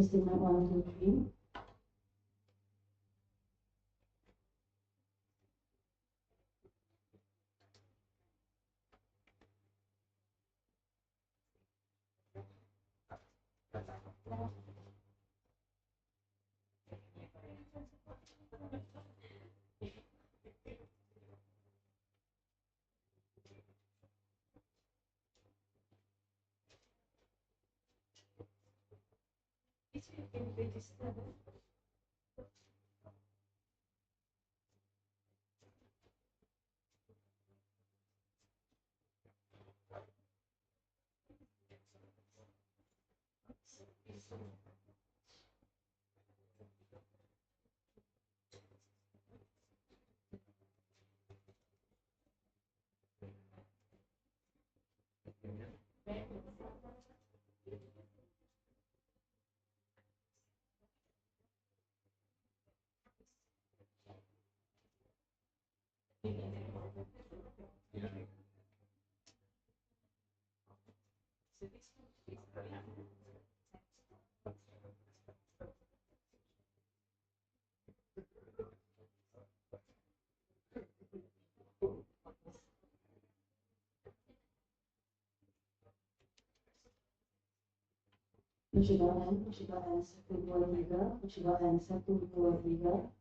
Estimate 1, 2, 3. Percobaan 1, 2, 3, percobaan 1, 2, 3.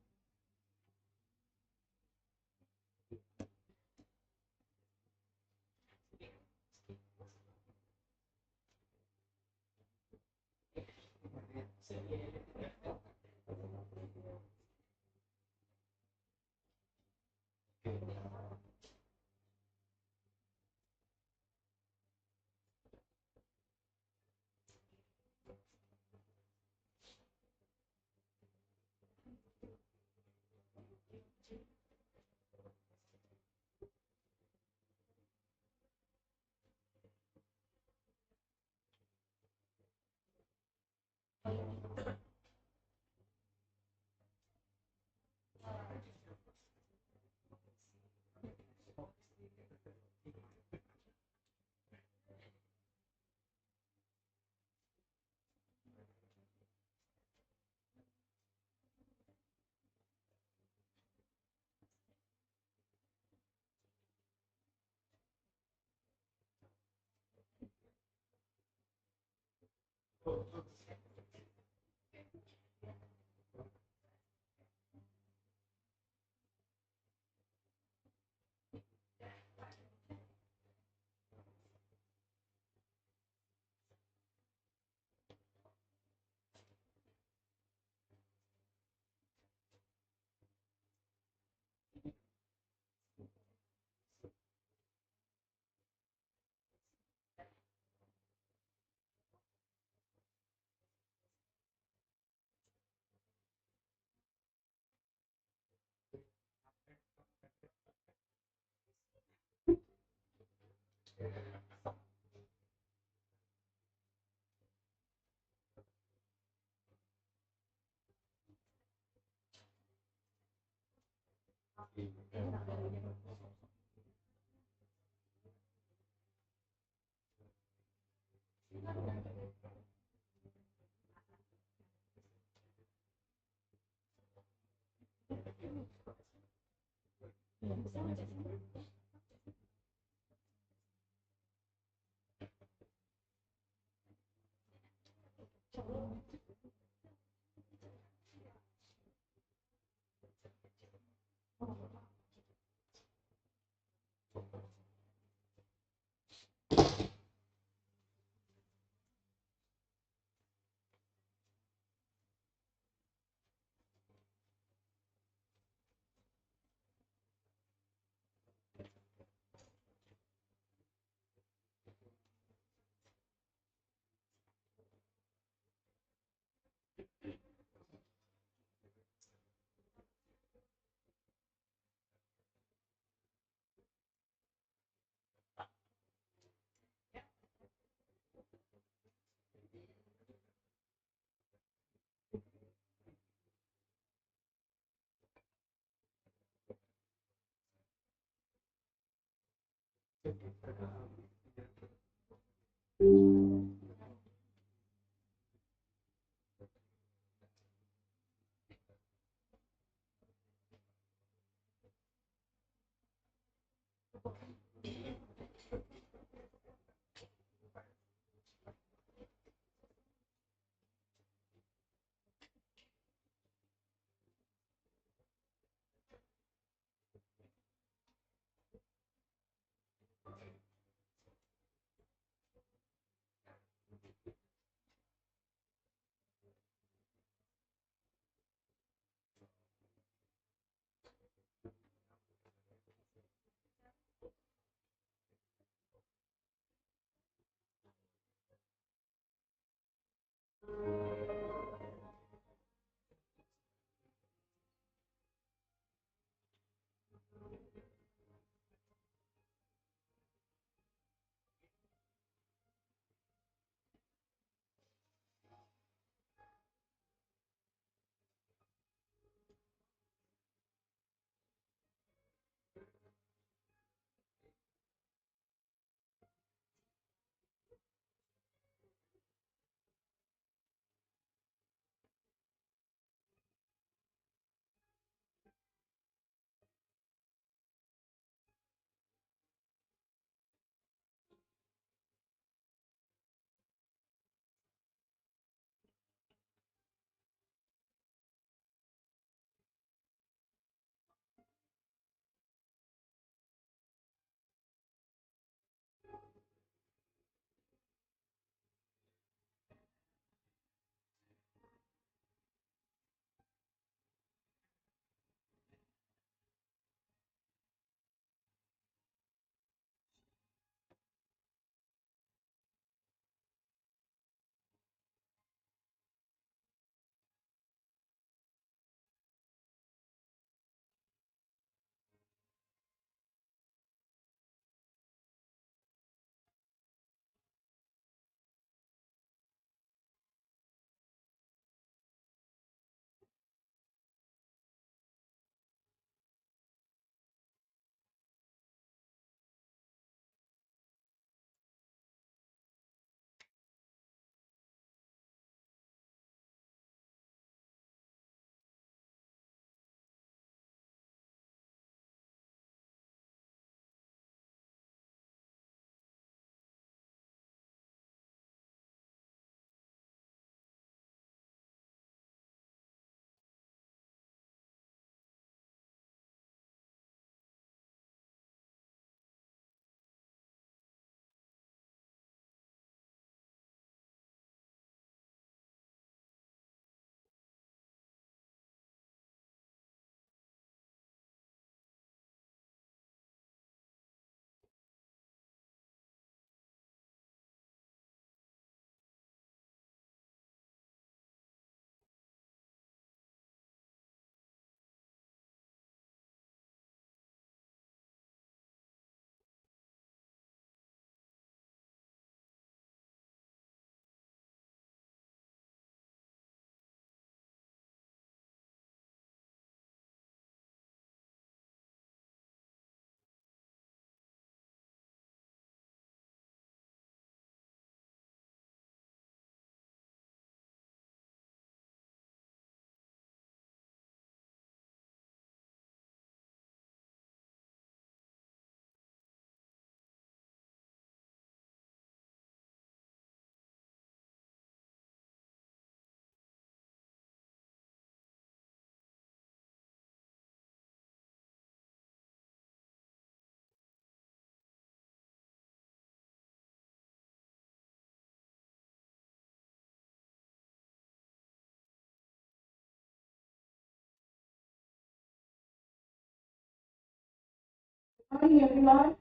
Morning, everyone.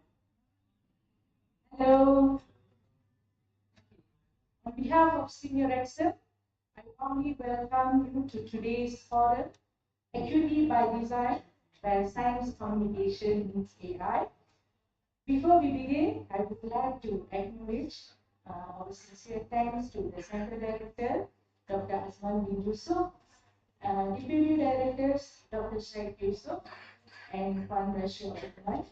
Hello. On behalf of SEAMEO RECSAM, I warmly welcome you to today's forum, Equity by Design, where science communication meets AI. Before we begin, I would like to acknowledge our sincere thanks to the Center Director, Dr. Azman bin Yusuf, Deputy Directors, Dr. Sheikh Yusuf, and Puan Rashid Osman,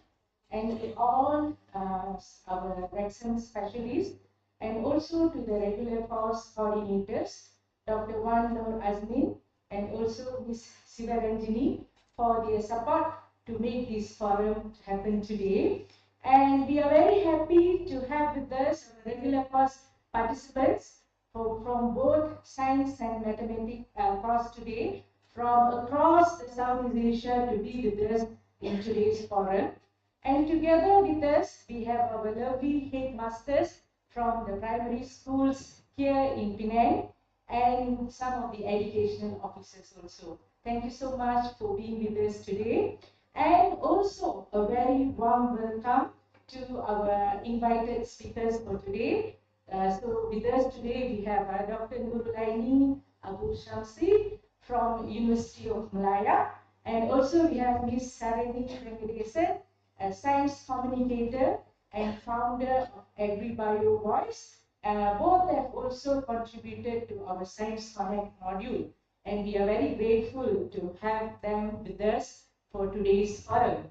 and all our RECSAM specialists, and also to the regular course coordinators, Dr. Wan Nur Azmin, and also Ms. Sivaranjini for their support to make this forum happen today. And we are very happy to have with us our regular course participants from both science and mathematics course today, from across the Southeast Asia to be with us in today's forum. And together with us, we have our lovely headmasters from the primary schools here in Penang and some of the educational officers also. Thank you so much for being with us today. And also a very warm welcome to our invited speakers for today. So with us today, we have Dr. Nurulaini Abu Shamsi from University of Malaya. And also we have Ms. Sarini Venkatesan, a science communicator and founder of AgriBio Voice. Both have also contributed to our Science Connect module, and we are very grateful to have them with us for today's forum.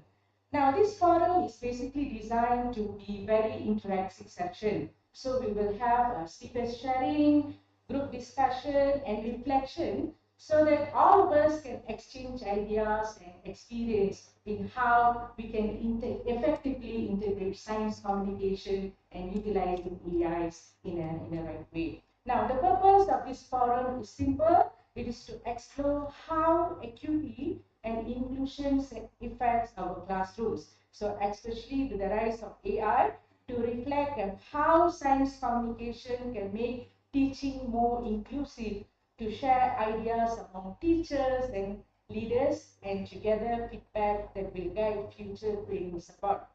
Now, this forum is basically designed to be very interactive session. So we will have speakers sharing, group discussion, and reflection, so that all of us can exchange ideas and experience in how we can effectively integrate science communication and utilizing AIs in a right way. Now, the purpose of this forum is simple. It is to explore how equity and inclusion affects our classrooms. So especially with the rise of AI, to reflect on how science communication can make teaching more inclusive, to share ideas among teachers and leaders, and together feedback that will guide future training support.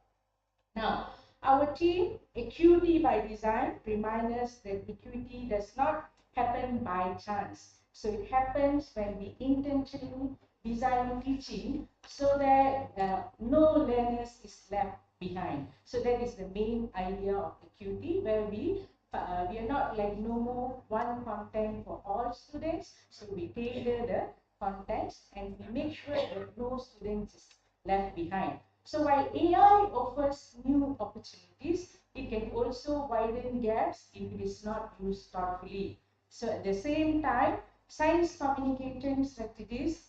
Now, our team, Equity by Design, reminds us that equity does not happen by chance. So it happens when we intentionally design teaching so that no learners is left behind. So that is the main idea of equity, where we are not like no more one content for all students. So we tailor the contents and we make sure that no students is left behind. So while AI offers new opportunities, it can also widen gaps if it is not used thoughtfully. So at the same time, science communication strategies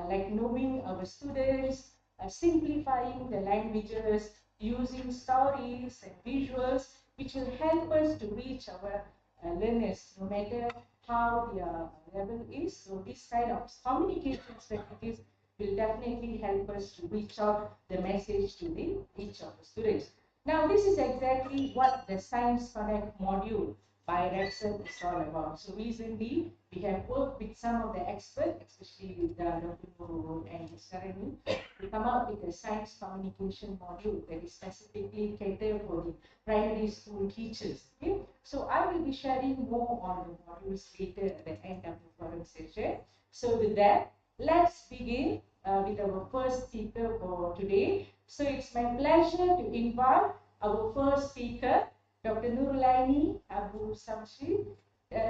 like knowing our students, simplifying the languages, using stories and visuals, which will help us to reach our learners no matter how their level is. So this kind of communication strategies will definitely help us to reach out the message to each of the students. Now, this is exactly what the Science Connect module by RECSAM is all about. So recently, we have worked with some of the experts, especially with Dr. Nuru and Sarani, to come up with a science communication module that is specifically catered for the primary school teachers. Okay? So I will be sharing more on the modules later at the end of the forum session. So with that, let's begin with our first speaker for today. So it's my pleasure to invite our first speaker, Dr. Nurulaini Abu Samshi.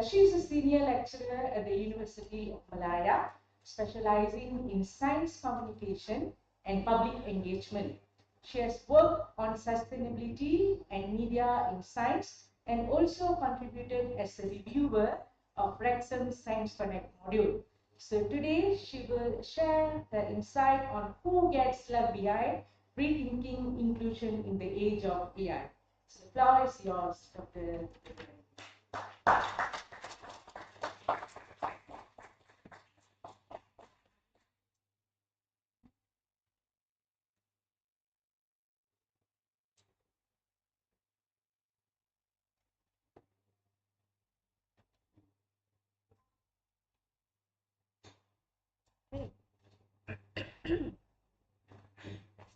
She is a senior lecturer at the University of Malaya, specializing in science communication and public engagement. She has worked on sustainability and media in science and also contributed as a reviewer of RECSAM Science Connect module. So today she will share her insight on who gets left behind, rethinking inclusion in the age of AI. So the floor is yours, Dr.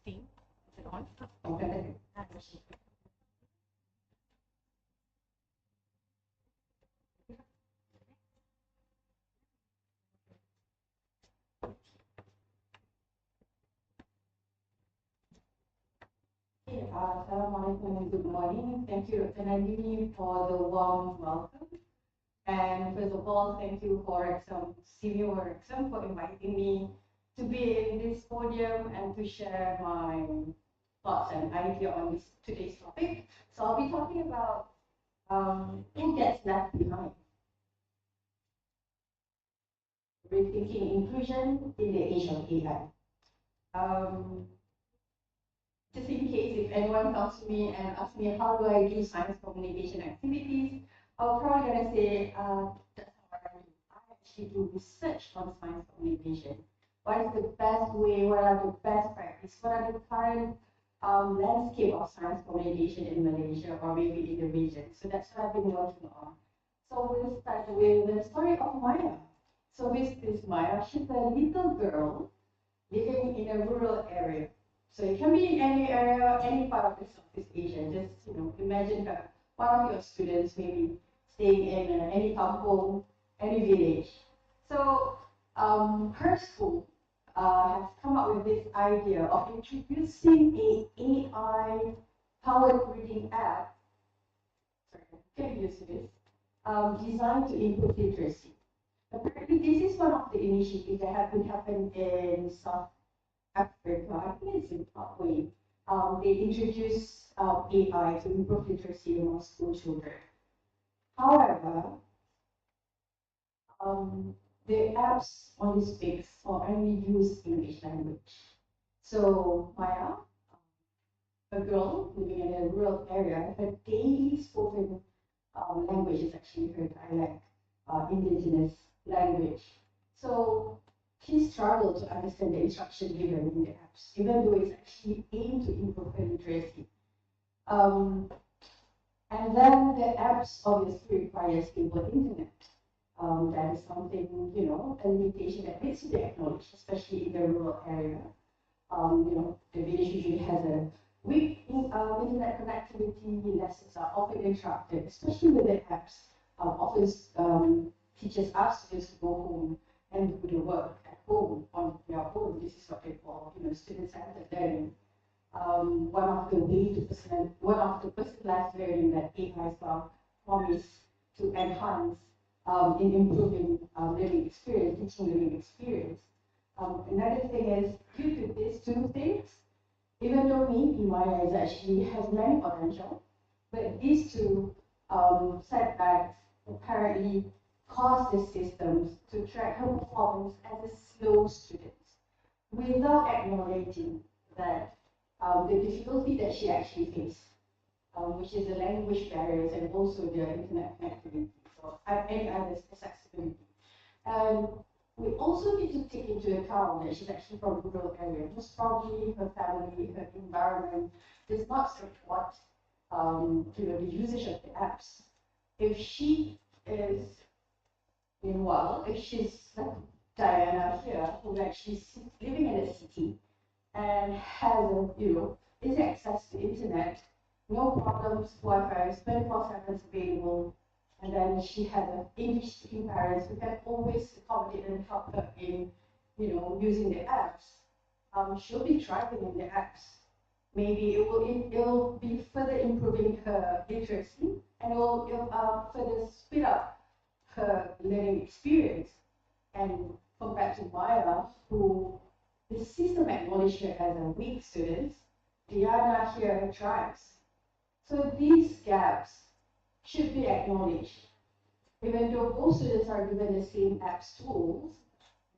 Steve, is it on? Assalamualaikum and good morning. Thank you, Dr. Nandini, for the warm welcome. And first of all, thank you for RECSAM, SEAMEO RECSAM, for inviting me to be in this podium and to share my thoughts and idea on today's topic. So I'll be talking about who gets left behind. Rethinking inclusion in the age of AI. Just in case if anyone comes to me and asks me how do I do science communication activities, I'm probably going to say, that's not what I do. I actually do research on science communication. What is the best way? What are the best practices? What are the current landscape of science communication in Malaysia or maybe in the region? So that's what I've been working on. So we'll start with the story of Maya. So this is Maya. She's a little girl living in a rural area. So it can be in any area, any part of the Southeast Asia. Just imagine her, one of your students maybe staying in any kampong, any village. So her school has come up with this idea of introducing an AI-powered reading app. Sorry, get used to this. Designed to improve literacy. Apparently, this is one of the initiatives that have been happening in South Africa. I think it's in Zimbabwe. They introduced AI to improve literacy among school children. However, the apps on this fix only use English language. So Maya, a girl living in a rural area, her daily spoken language is actually her dialect, indigenous language. So she struggled to understand the instruction given in the apps, even though it's actually aimed to improve her literacy. And then the apps obviously require stable internet. That is something, a limitation that needs to be acknowledged, especially in the rural area. The village usually has a weak internet connectivity. Lessons are often interrupted, especially with the apps. Often teachers ask students to go home and do the work at home on their own. This is what they call, student-centered learning. One of the personalized learning that AI promise to enhance in improving learning experience, teaching learning experience. Another thing is, due to these two things, even though maybe Maya has many potential, but these two setbacks apparently cause the systems to track her performance as a slow student without acknowledging that the difficulty that she actually faced, which is the language barriers and also the internet connectivity, so any other accessibility. And we also need to take into account that she's actually from a rural area. Most probably her family, her environment does not support the usage of the apps. If she is meanwhile, if she's like Diana here, who actually living in a city and has easy access to internet, no problems, Wi-Fi is 24/7 available, and then she has an English-speaking parents who can always accommodate and help her in, using the apps. She'll be thriving in the apps. Maybe it'll be further improving her literacy, and it'll further speed up her learning experience. And compared to Maya, who the system acknowledged her as a weak student, Diana here thrives. So these gaps should be acknowledged. Even though both students are given the same apps tools,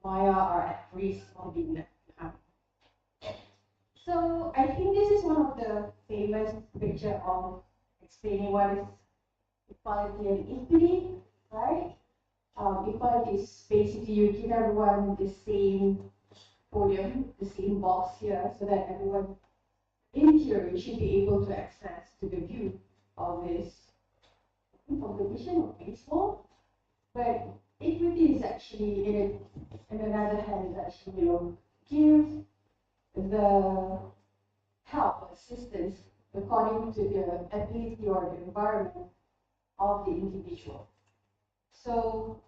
Maya are at risk of being left behind. So I think this is one of the famous picture of explaining what is equality and equity, right? Equality is basically you give everyone the same podium, the same box here, so that everyone in theory should be able to access to the view of this competition or baseball. But equity is actually, in another hand, is actually give the help or assistance according to the ability or the environment of the individual. So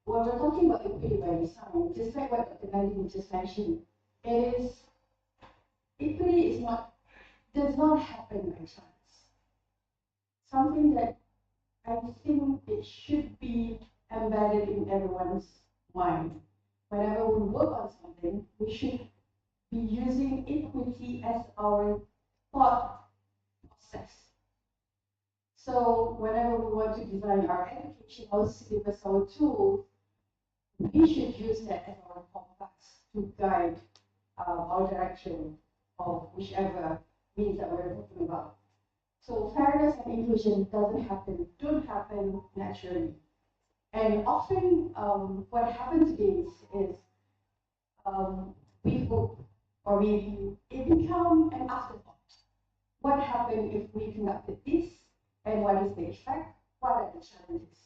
when we're talking about equity by design, just like what Dr. Nandini just mentioned, equity does not happen by chance. Something that I think it should be embedded in everyone's mind. Whenever we work on something, we should be using equity as our thought process. So whenever we want to design our educational syllabus, our tools, we should use that as our compass to guide our direction of whichever means that we're talking about. So fairness and inclusion don't happen naturally. And often what happens is we hope, or maybe it becomes an afterthought. What happened if we conducted this, and what is the effect? What are the challenges?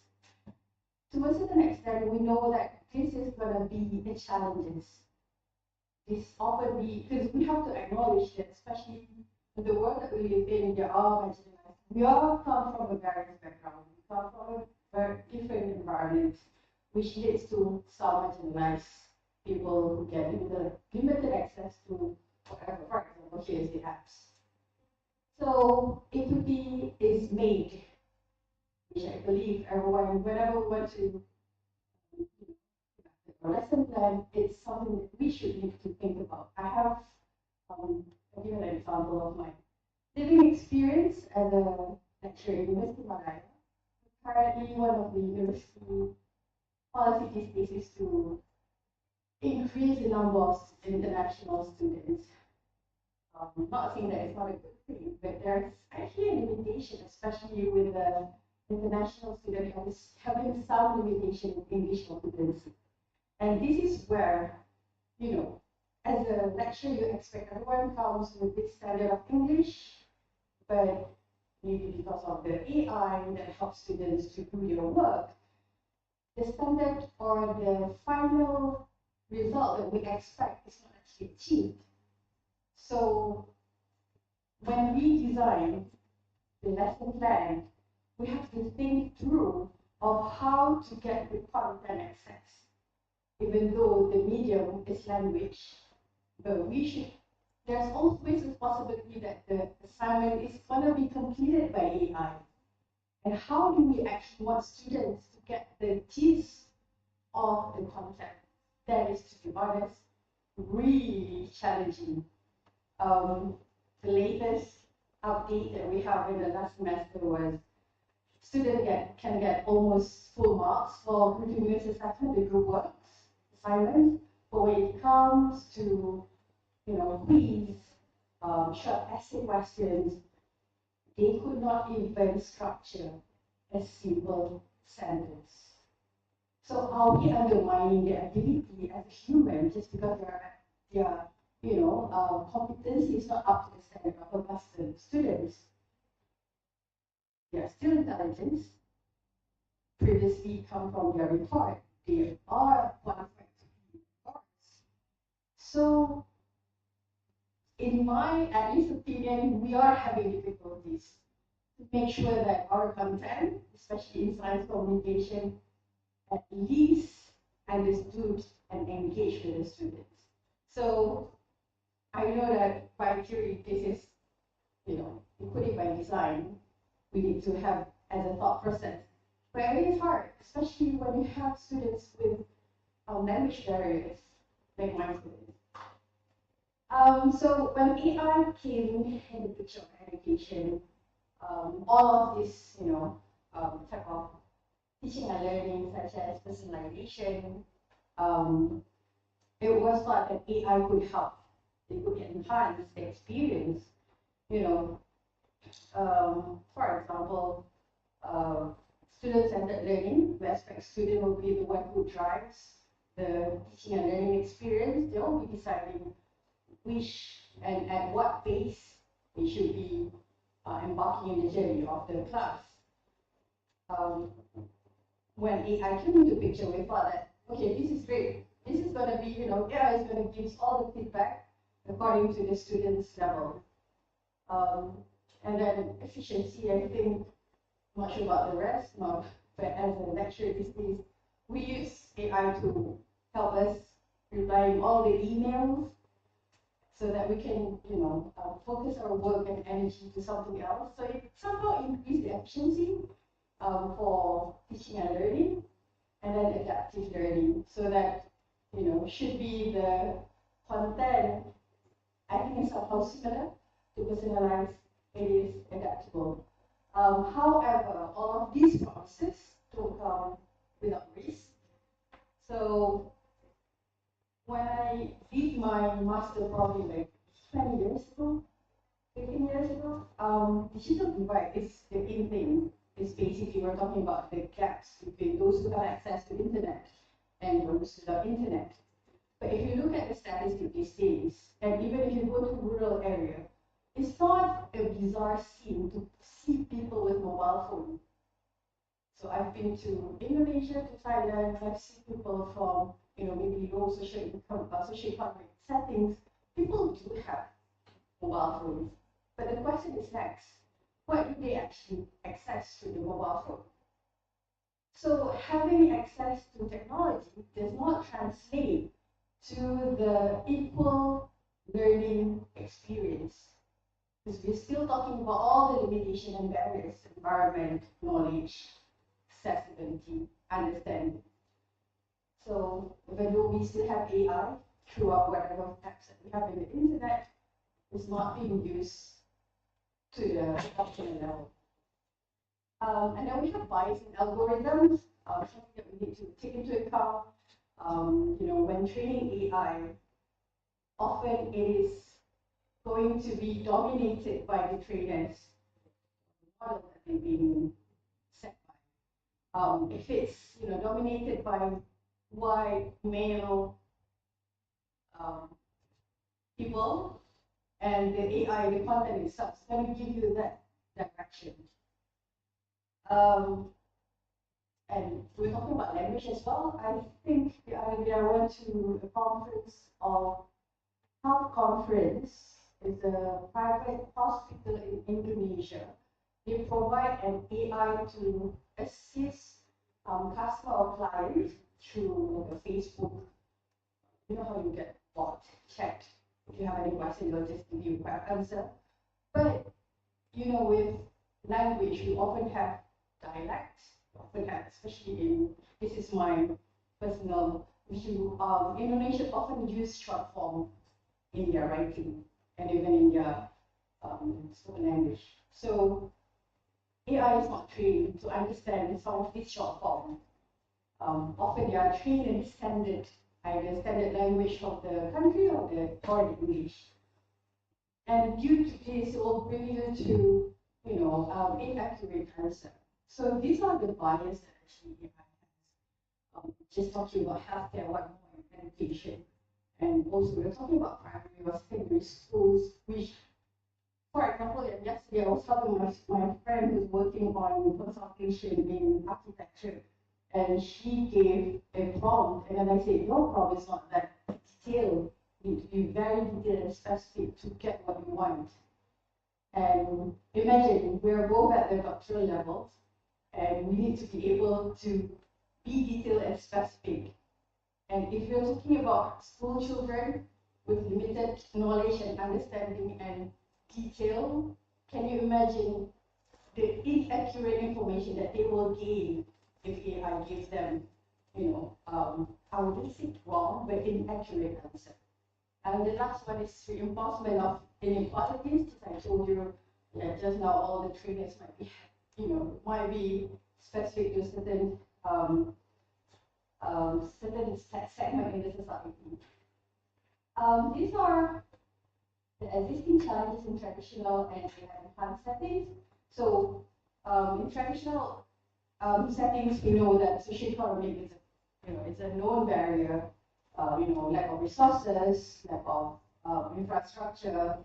To a certain extent, we know that this is going to be the challenges. This often be, because we have to acknowledge that, especially in the world that we live in, there are marginalized. We all come from a various background. We come from a very different environment, which leads to some marginalized people who get limited access to whatever, for example, here's the apps. So equity is made, which I believe everyone, whenever we want to a lesson plan, it's something that we should need to think about. I'll give an example of my living experience as a lecturer at University of Malaysia. Currently, one of the university policy these days is to increase the number of international students. Not saying that it's not a good thing, but there's actually a limitation, especially with the international student having some limitation in English competency. And this is where, as a lecturer, you expect everyone comes with this standard of English, but maybe because of the AI that helps students to do their work, the standard or the final result that we expect is not actually achieved. So when we design the lesson plan, we have to think through of how to get the content access, even though the medium is language. But there's always a possibility that the assignment is going to be completed by AI. And how do we actually want students to get the gist of the content? That is, to be honest, really challenging. The latest update that we have in the last semester was students can get almost full marks for continuous assessment, the group works, assignments, but when it comes to quiz, short essay questions, they could not even structure a simple sentence. So are we undermining their ability as a human just because their competency is not up to the standard of a Western students? They are still intelligent, previously come from their report. They are qualified to be reports. So in my, at least opinion, we are having difficulties to make sure that our content, especially in science communication, at least understood and engaged with the students. So I know that by theory, this is, equity by design, we need to have as a thought process. But it is hard, especially when you have students with language barriers, like my students. So when AI came in the picture of education, all of this, type of teaching and learning, such as personalization, it was thought that AI could help. It could enhance the experience. For example, student-centered learning, we expect student will be the one who drives the teaching and learning experience. They will be deciding which and at what pace they should be embarking in the journey of the class. When AI came into the picture, we thought that, okay, this is great. This is going to be, AI is going to give us all the feedback. according to the student's level. And then efficiency, everything, not sure about the rest, not, but as a lecturer these days, we use AI to help us replying all the emails so that we can, focus our work and energy to something else. So it somehow increase the efficiency for teaching and learning, and then adaptive learning, so that, should be the content, I think it's somehow similar to personalized, it is adaptable. However, all of these promises don't come without risk. So when I did my master probably like 20 years ago, 15 years ago, digital divide is the in thing. It's basically we're talking about the gaps between those who have access to internet and those without internet. But if you look at the statistics these days, and even if you go to rural area, it's not a bizarre scene to see people with mobile phone. So I've been to Indonesia, to Thailand, I've seen people from, maybe low socioeconomic settings. People do have mobile phones. But the question is next, what do they actually access to the mobile phone? So having access to technology does not translate to the equal learning experience. Because we're still talking about all the limitations and barriers: environment, knowledge, accessibility, understanding. So even though we still have AI throughout whatever apps that we have in the internet, it's not being used to the optimal level. And then we have bias in algorithms, something that we need to take into account. When training AI, often it is going to be dominated by the trainers, model that they're being set by. If it's dominated by white male people, and the AI, the content itself, is going to give you that direction. And we're talking about language as well. I think the other day I went to a conference of Health Conference. It's a private hospital in Indonesia. They provide an AI to assist customer or clients through like a Facebook. You know how you get bot chat. If you have any question, they'll just give you a answer. But with language, we often have dialects. Often have, especially in, this is my personal issue. Indonesia often use short form in their writing and even in their spoken language. So AI is not trained to understand some of this short form. Often they are trained in either standard language of the country or the English. And due to this, it will bring you to inaccurate answer. So these are the bias that actually AI has. Just talking about healthcare, what more education. And also we're talking about primary or secondary schools, which, for example, yesterday I was talking with my friend who's working on consultation in architecture, and she gave a prompt, and then I said, your prompt is not that detailed. You need to be very detailed and specific to get what you want. And imagine we're both at the doctoral levels, and we need to be able to be detailed and specific. And if you're talking about school children with limited knowledge and understanding and detail, can you imagine the inaccurate information that they will gain if AI gives them, I wouldn't say wrong, but inaccurate answer. And the last one is reinforcement of inequalities. As I told you, just now, all the trainers might be specific to certain segment in the society. These are the existing challenges in traditional and enhanced settings. So in traditional settings, we know that socioeconomic is a known barrier. Lack of resources, lack of infrastructure,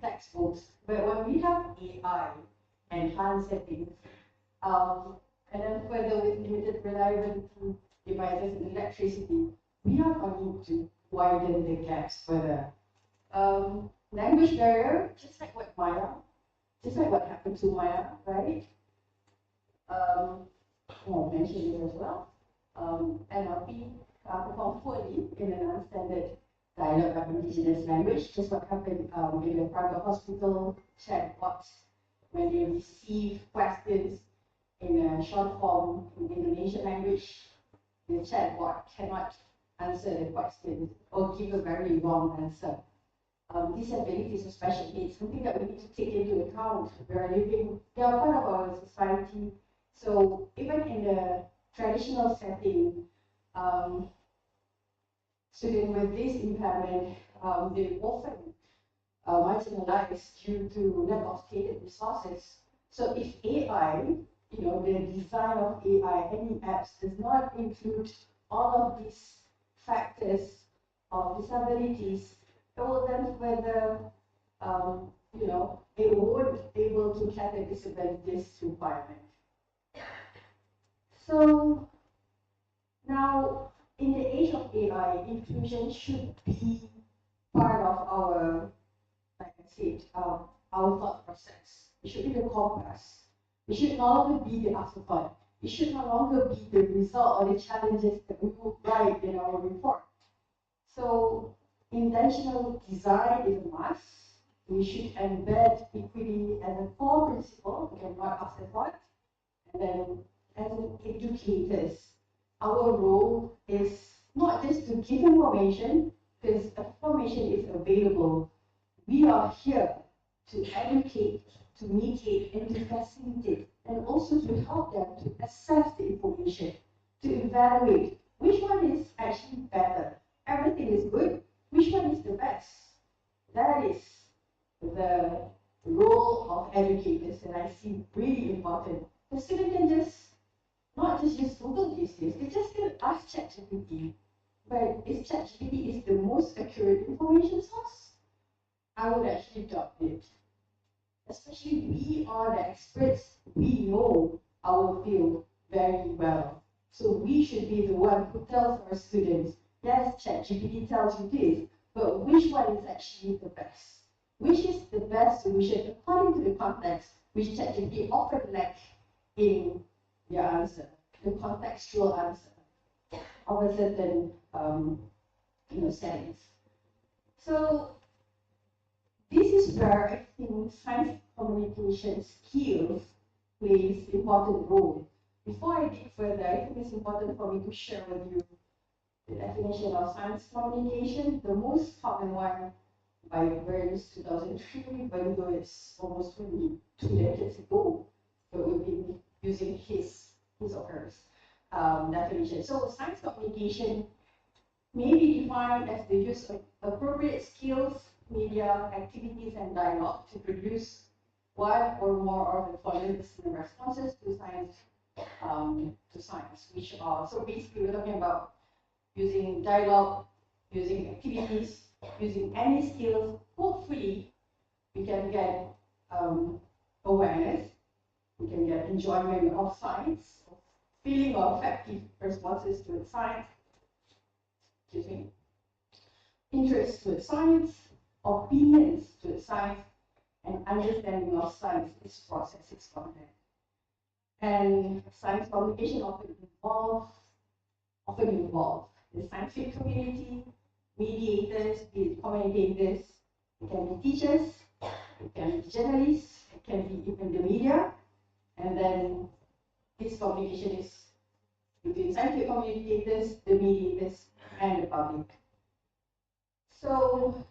textbooks. But when we have AI enhanced settings, and then further with limited reliable devices and electricity, we are going to widen the gaps further. Language barrier, just like what happened to Maya, right? I mentioned it as well. NLP performed poorly in a non-standard dialogue of indigenous language, just what happened in the private hospital chatbots when they receive questions in a short form in Indonesian language. The chatbot cannot answer the question or give a very wrong answer. Disabilities or special needs, something that we need to take into account. We are part of our society. So even in the traditional setting, students with this impairment, they often marginalized due to lack of stated resources. So if AI, the design of AI, any apps does not include all of these factors of disabilities, it will then further, it won't able to cater disabilities requirement. So now, in the age of AI, inclusion should be part of our, like I said, our thought process. It should be the compass. It should no longer be the afterthought. It should no longer be the result or the challenges that we will write in our report. So intentional design is a must. We should embed equity as a core principle, again, not afterthought. And then as educators, our role is not just to give information, because information is available. We are here to educate, to mediate, and to facilitate, and also to help them to assess the information, to evaluate which one is actually better. Everything is good, which one is the best? That is the role of educators that I see really important. The student can just not just use Google these days, they just can ask ChatGPT. But if ChatGPT is the most accurate information source, I would actually doubt it. Especially we are the experts, we know our field very well. So we should be the one who tells our students, yes, ChatGPT tells you this, but which one is actually the best? Which is the best solution according to the context which ChatGPT often lacks in their answer, the contextual answer of a certain settings. So this is where I think science communication skills plays an important role. Before I dig further, I think it's important for me to share with you the definition of science communication. The most common one by Burns 2003, even though it's almost 22 decades ago, but we've been using his or hers definition. So science communication may be defined as the use of appropriate skills, media, activities, and dialogue to produce one or more of the following listener responses to science, which are, so basically we're talking about using dialogue, using activities, using any skills. Hopefully we can get awareness, we can get enjoyment of science, feeling of effective responses to science, interest with science, opinions to science, and understanding of science, its process, its content. And science communication often involve the scientific community, mediators, communicators. It can be teachers, it can be journalists, it can be even the media. And then this communication is between scientific communicators, the mediators, and the public. So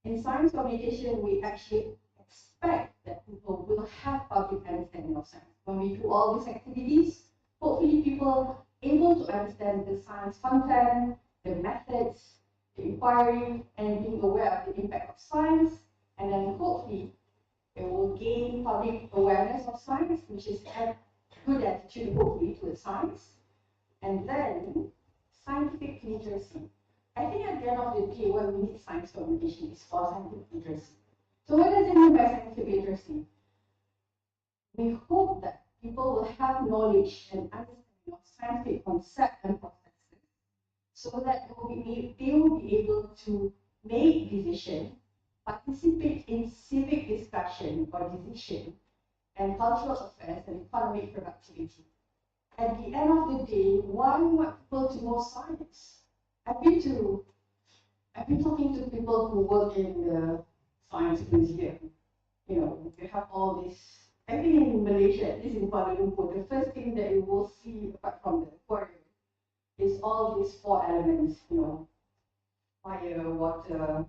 in science communication, we actually expect that people will have public understanding of science. When we do all these activities, hopefully people able to understand the science content, the methods, the inquiry, and being aware of the impact of science, and then hopefully they will gain public awareness of science, which is a good attitude hopefully to the science, and then scientific literacy. I think at the end of the day, what we need science communication is for scientific literacy. So what does it mean by scientific literacy? We hope that people will have knowledge and understanding of scientific concepts and processes, so that they will be able to make decision, participate in civic discussion or decision, and cultural affairs and economic productivity. At the end of the day, why we want people to know science? I've been talking to people who work in the science museum. You know, you have all this. I think in Malaysia, at least in Kuala Lumpur, the first thing that you will see apart from the aquarium is all these four elements. You know, fire, water,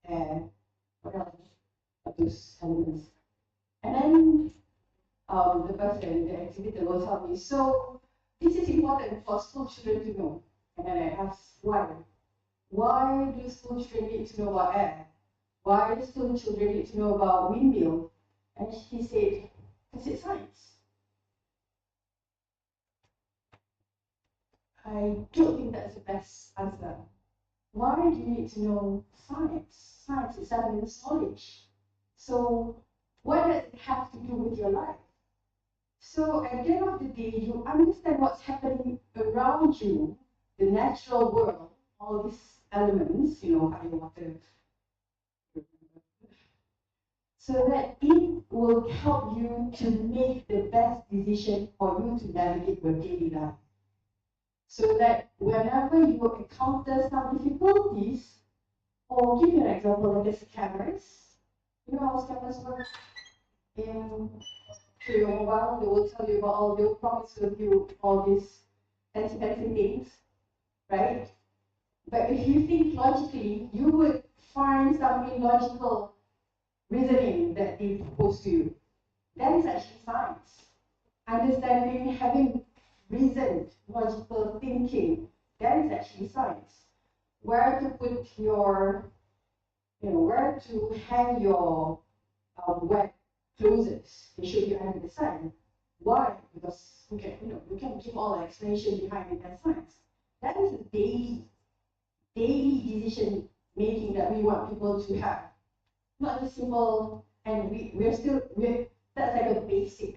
air. What else? Those elements. And then the person, the exhibitor, will tell me, so this is important for school children to know. And then I ask, why? Why do school children need to know about air? Why do school children need to know about windmill? And he said, because it's science. I don't think that's the best answer. Why do you need to know science? Science itself is knowledge. So what does it have to do with your life? So at the end of the day, you understand what's happening around you, the natural world, all these elements, you know, fire, water, so that it will help you to make the best decision for you to navigate your daily life. So that whenever you encounter some difficulties, or give you an example, like the scammers, you know how scammers work? Through your mobile, they will tell you about all, they will promise you all these fancy things, right? But if you think logically, you would find some illogical reasoning that they propose to you. That is actually science. Understanding, having reasoned, logical thinking, that is actually science. Where to put your, where to hang your wet clothes, they should be under the sun. Why? Because you can give all the explanation behind it as science. That is a daily decision making that we want people to have. Not just simple, and that's like a basic,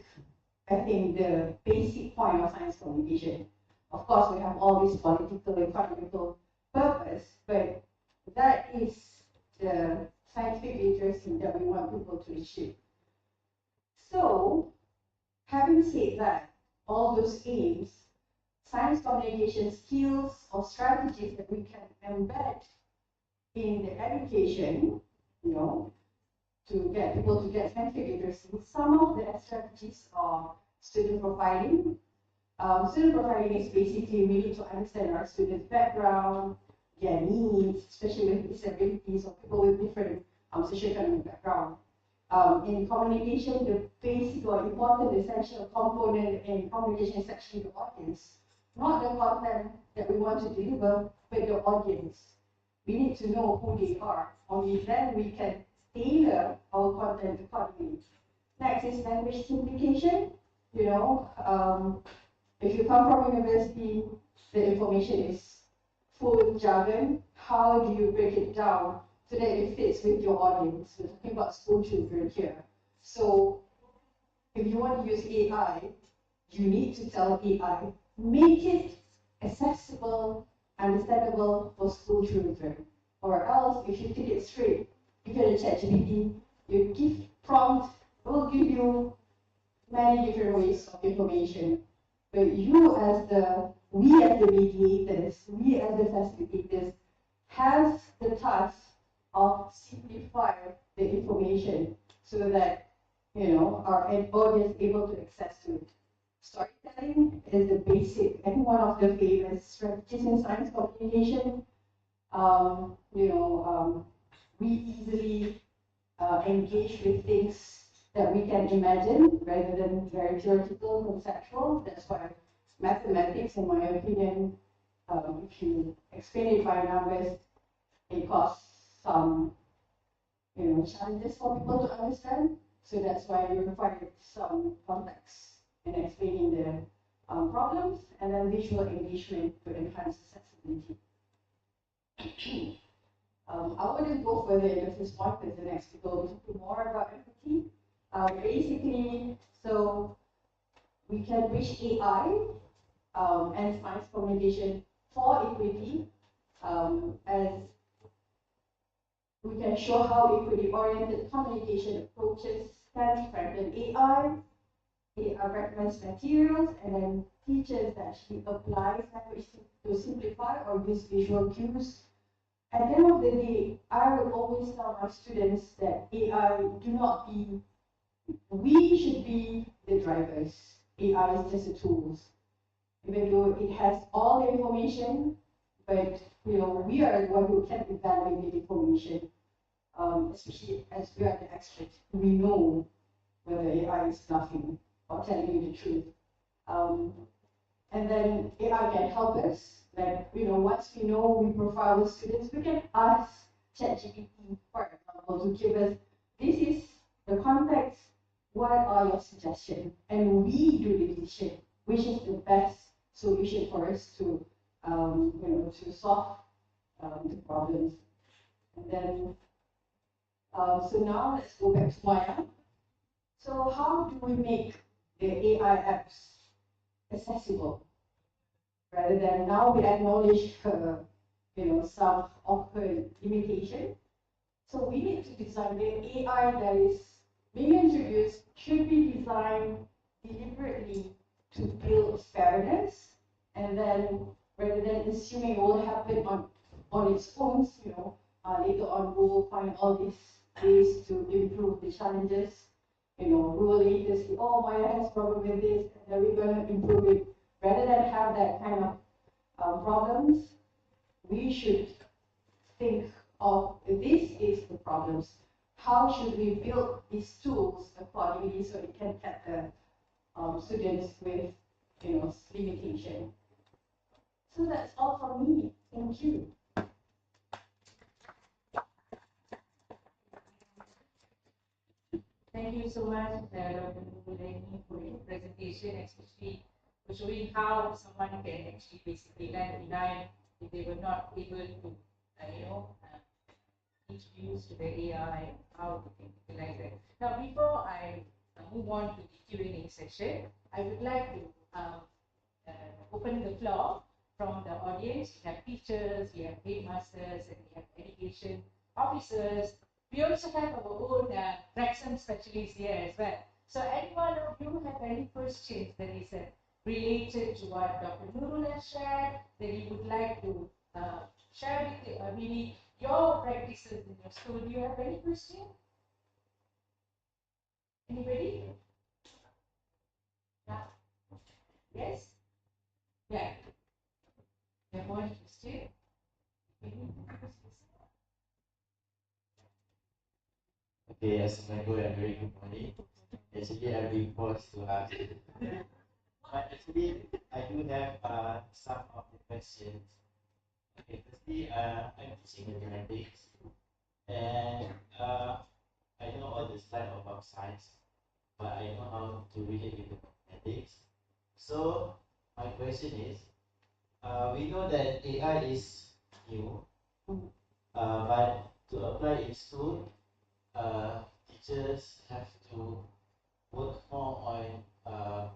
I think the basic point of science communication. Of course, we have all this political, economical purpose, but that is the scientific literacy that we want people to achieve. So, having said that, all those aims, science communication skills or strategies that we can embed in the education, to get people to get scientific literacy. Some of the strategies are student profiling. Student profiling is basically we need to understand our students' background, their needs, especially with disabilities or people with different socioeconomic background. In communication, the basic or important essential component in communication is actually the audience. Not the content that we want to deliver, but the audience. We need to know who they are. Only then we can tailor our content accordingly. Next is language simplification. If you come from university, the information is full of jargon. How do you break it down so that it fits with your audience? We're talking about school children here. So if you want to use AI, you need to tell AI, make it accessible, understandable for school children. Or else, if you take it straight, you get a ChatGPT, you give prompt, it will give you many different ways of information. But we as the mediators, we as the facilitators, have the task of simplifying the information so that our audience is able to access to it. Storytelling is the basic and one of the famous strategies in science communication. We easily engage with things that we can imagine rather than very theoretical, conceptual. That's why mathematics, in my opinion, if you explain it by numbers, it causes some challenges for people to understand. So that's why you require some context in explaining the problems, and then visual engagement to enhance accessibility. I wouldn't go further in the first point because the next speaker will talk more about empathy. Basically, so we can reach AI and science communication for equity as We can show how equity-oriented communication approaches can strengthen AI recommends materials, and then teachers actually applies language to simplify or use visual cues. At the end of the day, I would always tell my students that AI do not be, we should be the drivers. AI is just a tool. Even though it has all the information, but we are the one who can evaluate the information, especially as we are the experts. We know whether AI is bluffing or telling you the truth. And then AI can help us. Like, once we know, we profile the students, we can ask ChatGPT, for example, to give us, this is the context, what are your suggestions? And we do the decision, which is the best solution for us to, to solve the problems. And then, so now let's go back to Maya. So how do we make the AI apps accessible? Rather than now we acknowledge her, some of her limitation. So we need to design the AI that is being introduced should be designed deliberately to build fairness, and then rather than assuming it will happen on its own, later on we will find all these ways to improve the challenges. We will later see, oh, Maya has problem with this, and then we're going to improve it. Rather than have that kind of problems, we should think of this is the problems. How should we build these tools accordingly so it can get the students with limitation? So that's all from me. Thank you. Thank you so much, Dr. Nuruleni, for your presentation, especially for showing how someone can actually basically land behind if they were not able to, introduce to the AI, how they can utilize it. Now, before I move on to the Q&A session, I would like to open the floor from the audience. We have teachers, we have headmasters, and we have education officers. We also have our own RECSAM specialists here as well. So any one of you have any questions that is related to what Dr. Nurul has shared, that you would like to share with maybe your practices in your school? Do you have any question? Anybody? Yeah. Yes? Yeah. You have one question? Okay, Assalamualaikum and very good morning. Actually, I've been forced to ask. But actually, I do have some of the questions. Okay, firstly, I'm teaching mathematics, and I know all the slides about science, but I know how to relate with the mathematics. So, my question is, we know that AI is new, but to apply in school, teachers have to work more on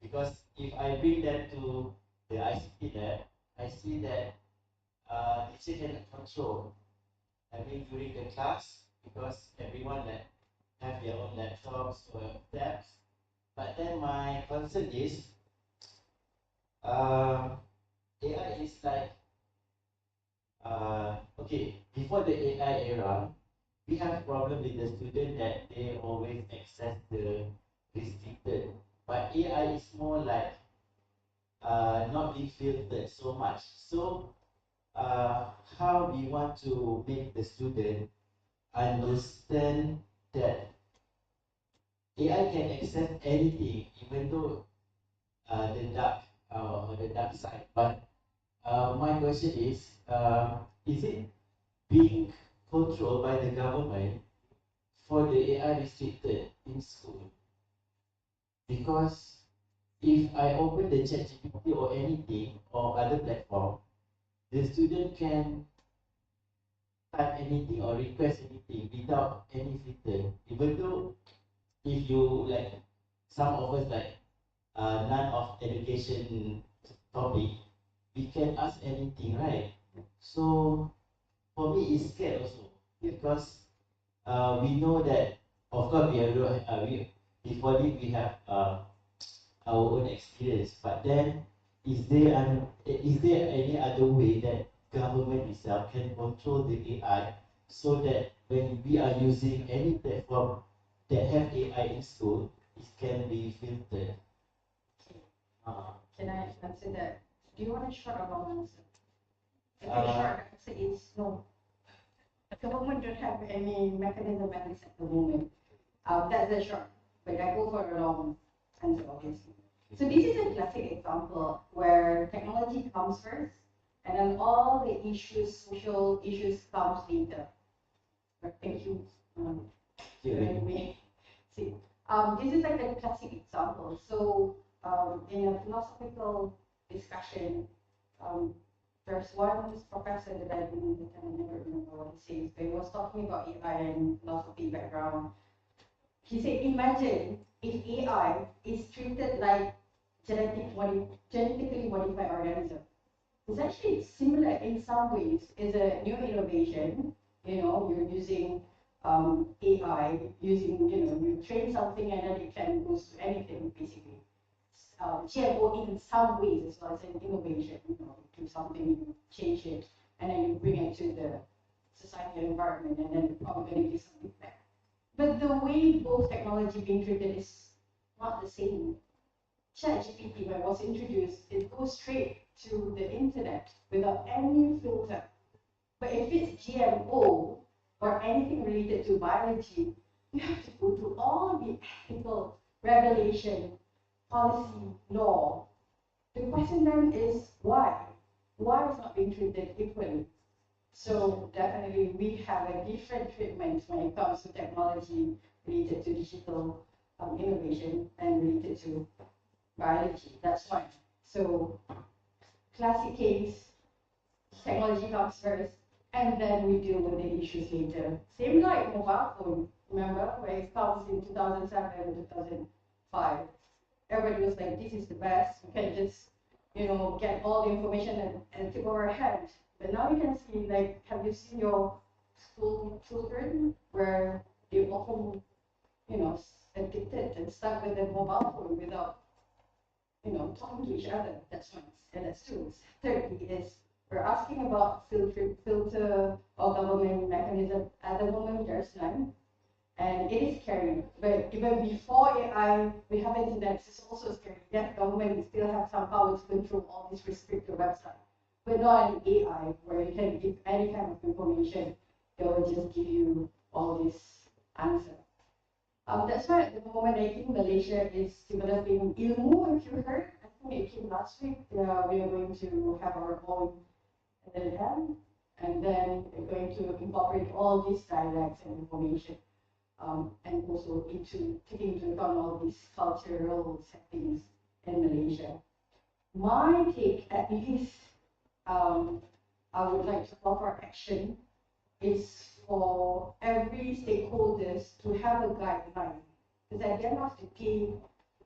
because if I bring them to the ICT lab, I see that teacher cannot control. I mean during the class, because everyone that have their own laptops or tabs. But then my concern is AI is like okay, before the AI era, we have problem with the student that they always access the restricted. But AI is more like not being filtered so much. So how we want to make the student understand that AI can access anything, even though the dark or the dark side. But my question is it being controlled by the government for the AI restricted in school? Because if I open the ChatGPT or anything or other platform, the student can type anything or request anything without any filter. Even though if you like some of us like none of education topic, we can ask anything, right? So for me it's scared also because we know that of course we have before this we have our own experience, but then is there any other way that government itself can control the AI so that when we are using any platform that have AI in school, it can be filtered? Can I answer that? Do you want a short or long answer? If it's short, answer is no. The government don't have any mechanism at least at the moment. That's the short, but I go for a long answer, obviously. So this is a classic example where technology comes first, and then all the issues, social issues, comes later. But thank you. Anyway, see, this is like a classic example. So in a philosophical discussion, there's one professor that I never remember what he says, but he was talking about AI and philosophy background. He said, imagine if AI is treated like genetically modified organism. It's actually similar in some ways. It's a new innovation. You know, you're using AI, you train something and then it can go to anything basically. GMO in some ways as well as an innovation. You do something, you change it, and then you bring it to the society and environment, and then you're probably going to give something back. But the way both technology being treated is not the same. ChatGPT, when it was introduced, it goes straight to the internet without any filter. But if it's GMO or anything related to biology, you have to go through all the ethical regulation, policy, law. The question then is why? Why is not being treated equally? So definitely we have a different treatment when it comes to technology related to digital innovation and related to biology. That's fine. So classic case, technology comes first, and then we deal with the issues later. Same like mobile phone, remember, where it comes in 2007 and 2005. Everybody was like, this is the best, we can just, get all the information and keep our hand. But now you can see, like, have you seen your school children where they often, addicted and stuck with their mobile phone without, talking to each other? That's one. And that's two. Thirdly is we're asking about filter or government mechanism. At the moment, there's none. And it is scary. But even before AI, we have internet. It's also scary. Yes, government still have some power to control all these restricted websites. But not in AI, where you can give any kind of information, they will just give you all this answer. That's why at the moment I think Malaysia is developing ilmu, if you heard. I think it came last week. We are going to have our own LLM, and then we're going to incorporate all these dialects and information, and also taking into account all these cultural settings in Malaysia. My take, at least, I would like to offer action is for every stakeholders to have a guideline. Because at the end of the day,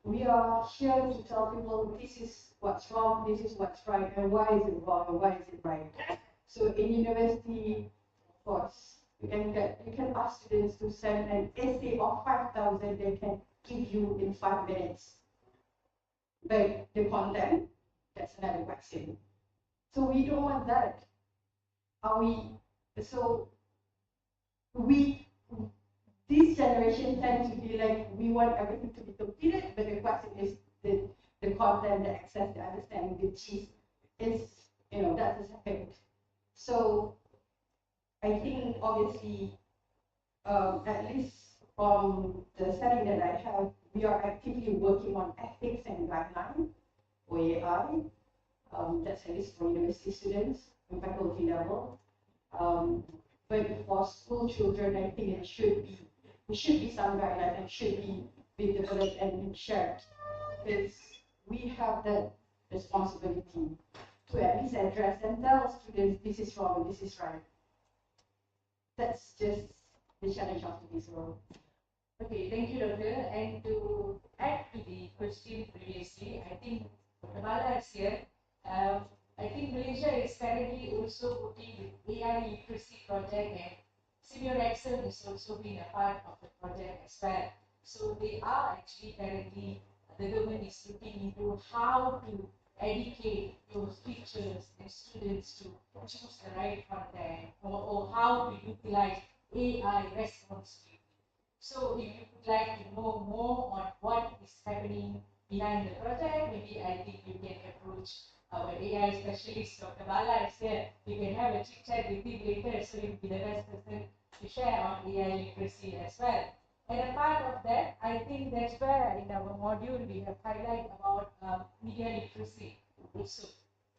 we are here to tell people this is what's wrong, this is what's right, and why is it wrong, and why is it right. So in university, of course, you can ask students to send an essay of 5,000 they can give you in 5 minutes. But the content, that's another question. So we don't want that. This generation tend to be like, we want everything to be completed, but the question is the content, the access, the understanding, the cheese is, that's a second. So I think obviously, at least from the setting that I have, we are actively working on ethics and guidelines for AI. That's at least for university students and faculty level. But for school children, I think it should be some guidelines and should be developed and shared, because we have that responsibility to at least address and tell students this is wrong and this is right. That's just the challenge of this world. Okay, thank you, Doctor. And to add to the question previously, I think Bala has here, I think Malaysia is currently also working with AI literacy project, and SEAMEO RECSAM is also being a part of the project as well. So they are actually currently, the government is looking into how to educate those teachers and students to choose the right content, or how to utilize AI responsibly. So if you would like to know more on what is happening behind the project, maybe I think you can approach our AI specialist, Dr. Bala is here. You can have a chit chat with him later, so you'll be the best person to share on AI literacy as well. And a part of that, I think that's where in our module we have highlighted about media literacy also.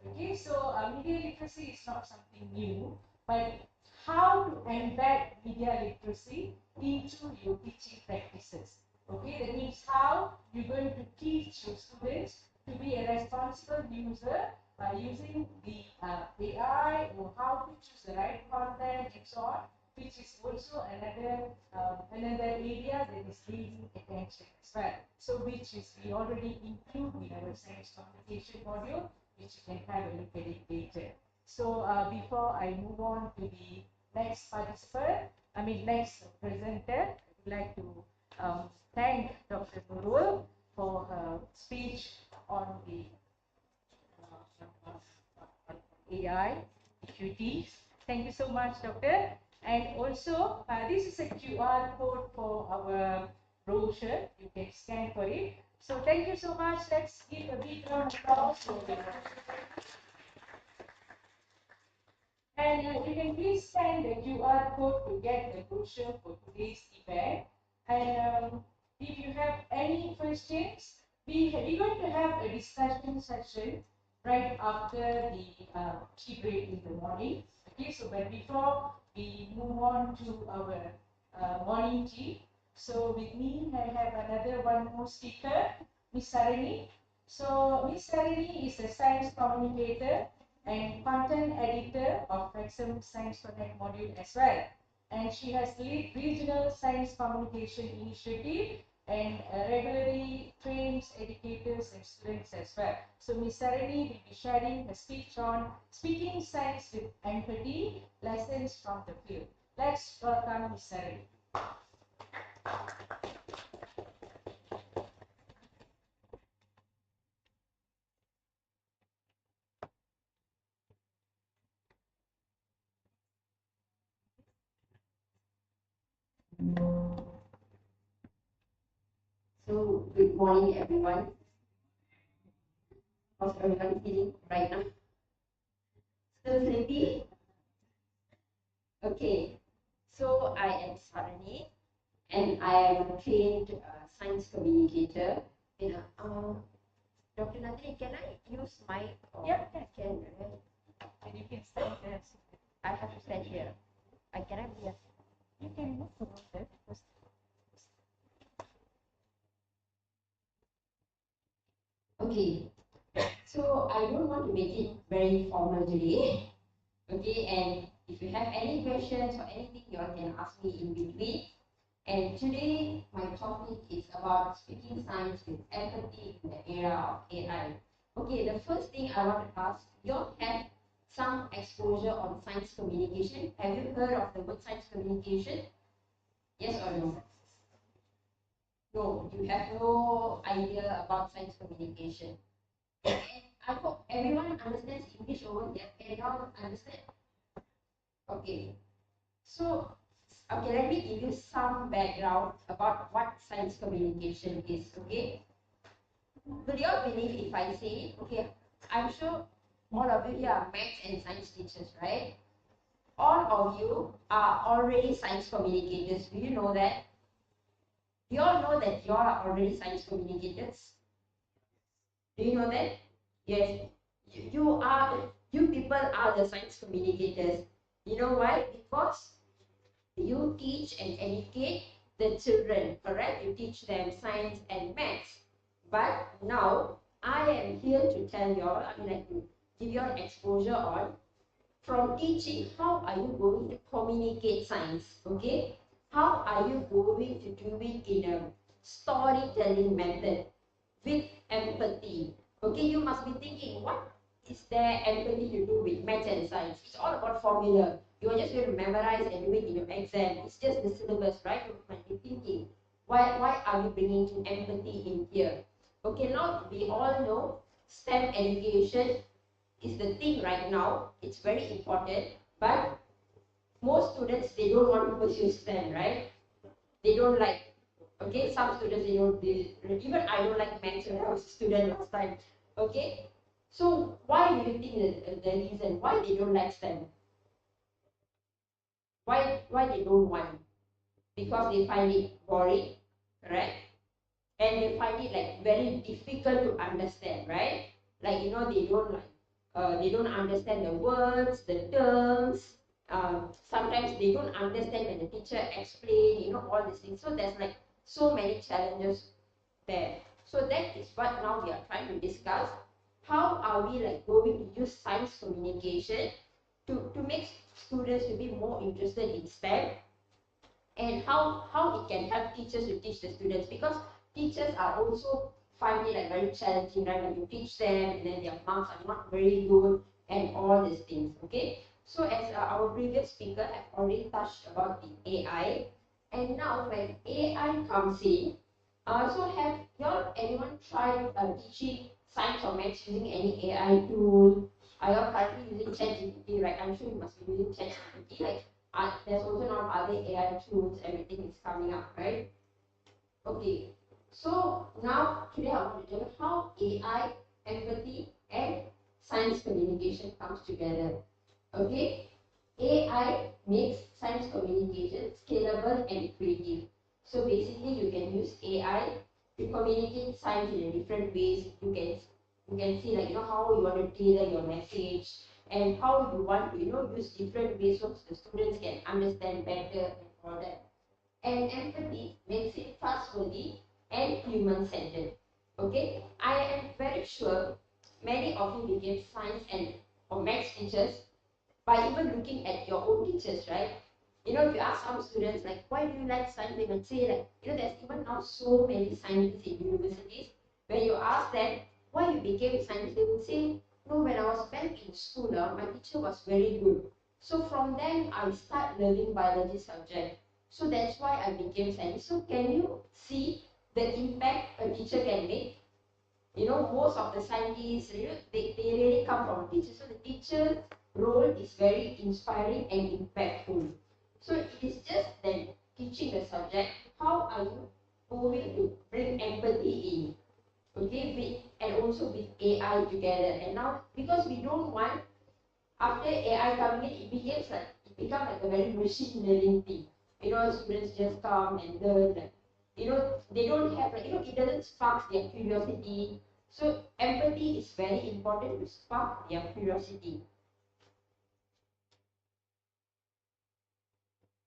Okay, so media literacy is not something new, but how to embed media literacy into your teaching practices. Okay, that means how you're going to teach your students to be a responsible user by using the AI, or how to choose the right content and so on, which is also another area that is needing attention as well. So which is we already include in our science communication module, which you can have a look at it later. So before I move on to the next next presenter, I would like to thank Dr. Nurul for her speech on the AI equities. Thank you so much, Doctor. And also, this is a QR code for our brochure. You can scan for it. So thank you so much. Let's give a big round of applause. And you can please scan the QR code to get the brochure for today's event. And if you have any questions, we're going to have a discussion session right after the tea break in the morning. Okay, so but before we move on to our morning tea, so with me I have another one more speaker, Miss Sarini. So Miss Sarini is a science communicator and content editor of RECSAM Science Connect module as well. And she has lead regional science communication initiative and regularly trains educators and students as well. So Ms. Sarini will be sharing her speech on speaking science with empathy, lessons from the field. Let's welcome Ms. Sarini. So, good morning, everyone. How's everyone feeling right now? Still sleepy? Okay, so I am Sarani, and I am a trained science communicator. Dr. Nandini, can I use mic? Yeah, can. And you can stand there. I have to stand here. I cannot be. You can move around there. Okay, so I don't want to make it very formal today. Okay, and if you have any questions or anything, you all can ask me in between. And today, my topic is about speaking science with empathy in the era of AI. Okay, the first thing I want to ask, you all have some exposure on science communication. Have you heard of the word science communication? Yes or no? No, you have no idea about science communication. And I hope everyone understands English over here. Can you all understand? Okay. So, okay, let me give you some background about what science communication is, okay? Will you all believe if I say, okay, I'm sure all of you here are maths and science teachers, right? All of you are already science communicators. Do you know that? Do you all know that you all are already science communicators? Do you know that? Yes. You people are the science communicators. You know why? Because you teach and educate the children, correct? You teach them science and maths. But now, I am here to tell you all, I mean, like to give you all exposure on from teaching, how are you going to communicate science, okay? How are you going to do it in a storytelling method with empathy? Okay, you must be thinking, what is there empathy to do with maths and science? It's all about formula. You are just going to memorize and do it in your exam. It's just the syllabus, right? You might be thinking, why are you bringing empathy in here? Okay, now we all know STEM education is the thing right now. It's very important, but most students, they don't want to pursue STEM, right? They don't like, okay, some students, even I don't like maths when I was a student last time, okay? So why do you think the reason why they don't like STEM? Why they don't want? Because they find it boring, right? And they find it like very difficult to understand, right? Like, they don't understand the words, the terms. Sometimes they don't understand when the teacher explain, all these things. So there's like so many challenges there. So that is what now we are trying to discuss. How are we like going to use science communication to make students to be more interested in STEM, and how it can help teachers to teach the students, because teachers are also find it like very challenging, right? When you teach them and then their marks are not very good and all these things. Okay, so as our previous speaker have already touched about the AI, and now when AI comes in, so have y'all anyone tried teaching science or maths using any AI tool? Are you currently using ChatGPT? Right, I'm sure you must be using ChatGPT. Like, there's also now other AI tools. Everything is coming up, right? Okay. So now today I want to tell you how AI, empathy, and science communication comes together. Okay. AI makes science communication scalable and creative. So basically, you can use AI to communicate science in a different ways. You can see, like, how you want to tailor your message, and how you want to use different ways so the students can understand better and all that. And empathy makes it trustworthy and human centered. Okay, I am very sure many of you became science and or maths teachers by even looking at your own teachers, right? If you ask some students, like, why do you like science, they might say, like, there's even now so many scientists in universities. When you ask them why you became scientist, they would say, no, when I was back in school, my teacher was very good. So from then, I start learning biology subject. So that's why I became scientist. So can you see the impact a teacher can make? Most of the scientists, they really come from teachers. So the teacher role is very inspiring and impactful. So it is just then teaching the subject, how are you going to bring empathy in, okay, and also with AI together. And now, because we don't want, after AI coming in, it becomes like a very machine learning thing. Students just come and learn, like, they don't have, like, it doesn't spark their curiosity. So empathy is very important to spark their curiosity.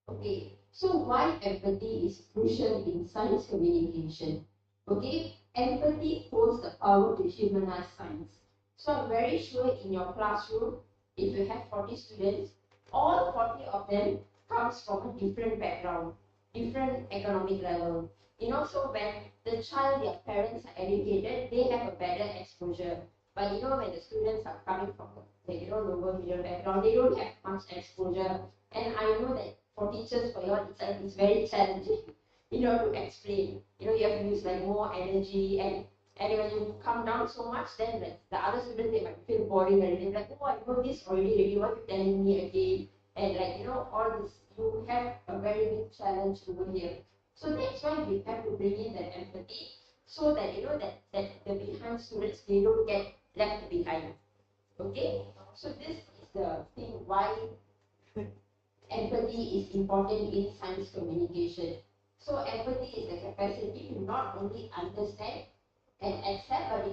Okay, so why empathy is crucial in science communication? Okay, empathy holds the power to humanize science. So I'm very sure in your classroom, if you have 40 students, all 40 of them comes from a different background, different economic level. So when the child, their parents are educated, they have a better exposure. But when the students are coming from lower middle background, they don't have much exposure. And I know that for teachers, for your itself, it's very challenging, to explain. You have to use like more energy, and when you come down so much, then like the other students, they might feel boring already. Like, oh, I know this already. What you telling me again? And like all this, you have a very big challenge over here. So that's why we have to bring in that empathy, so that that the behind students, they don't get left behind. Okay, so this is the thing why empathy is important in science communication. So empathy is the capacity to not only understand and accept, but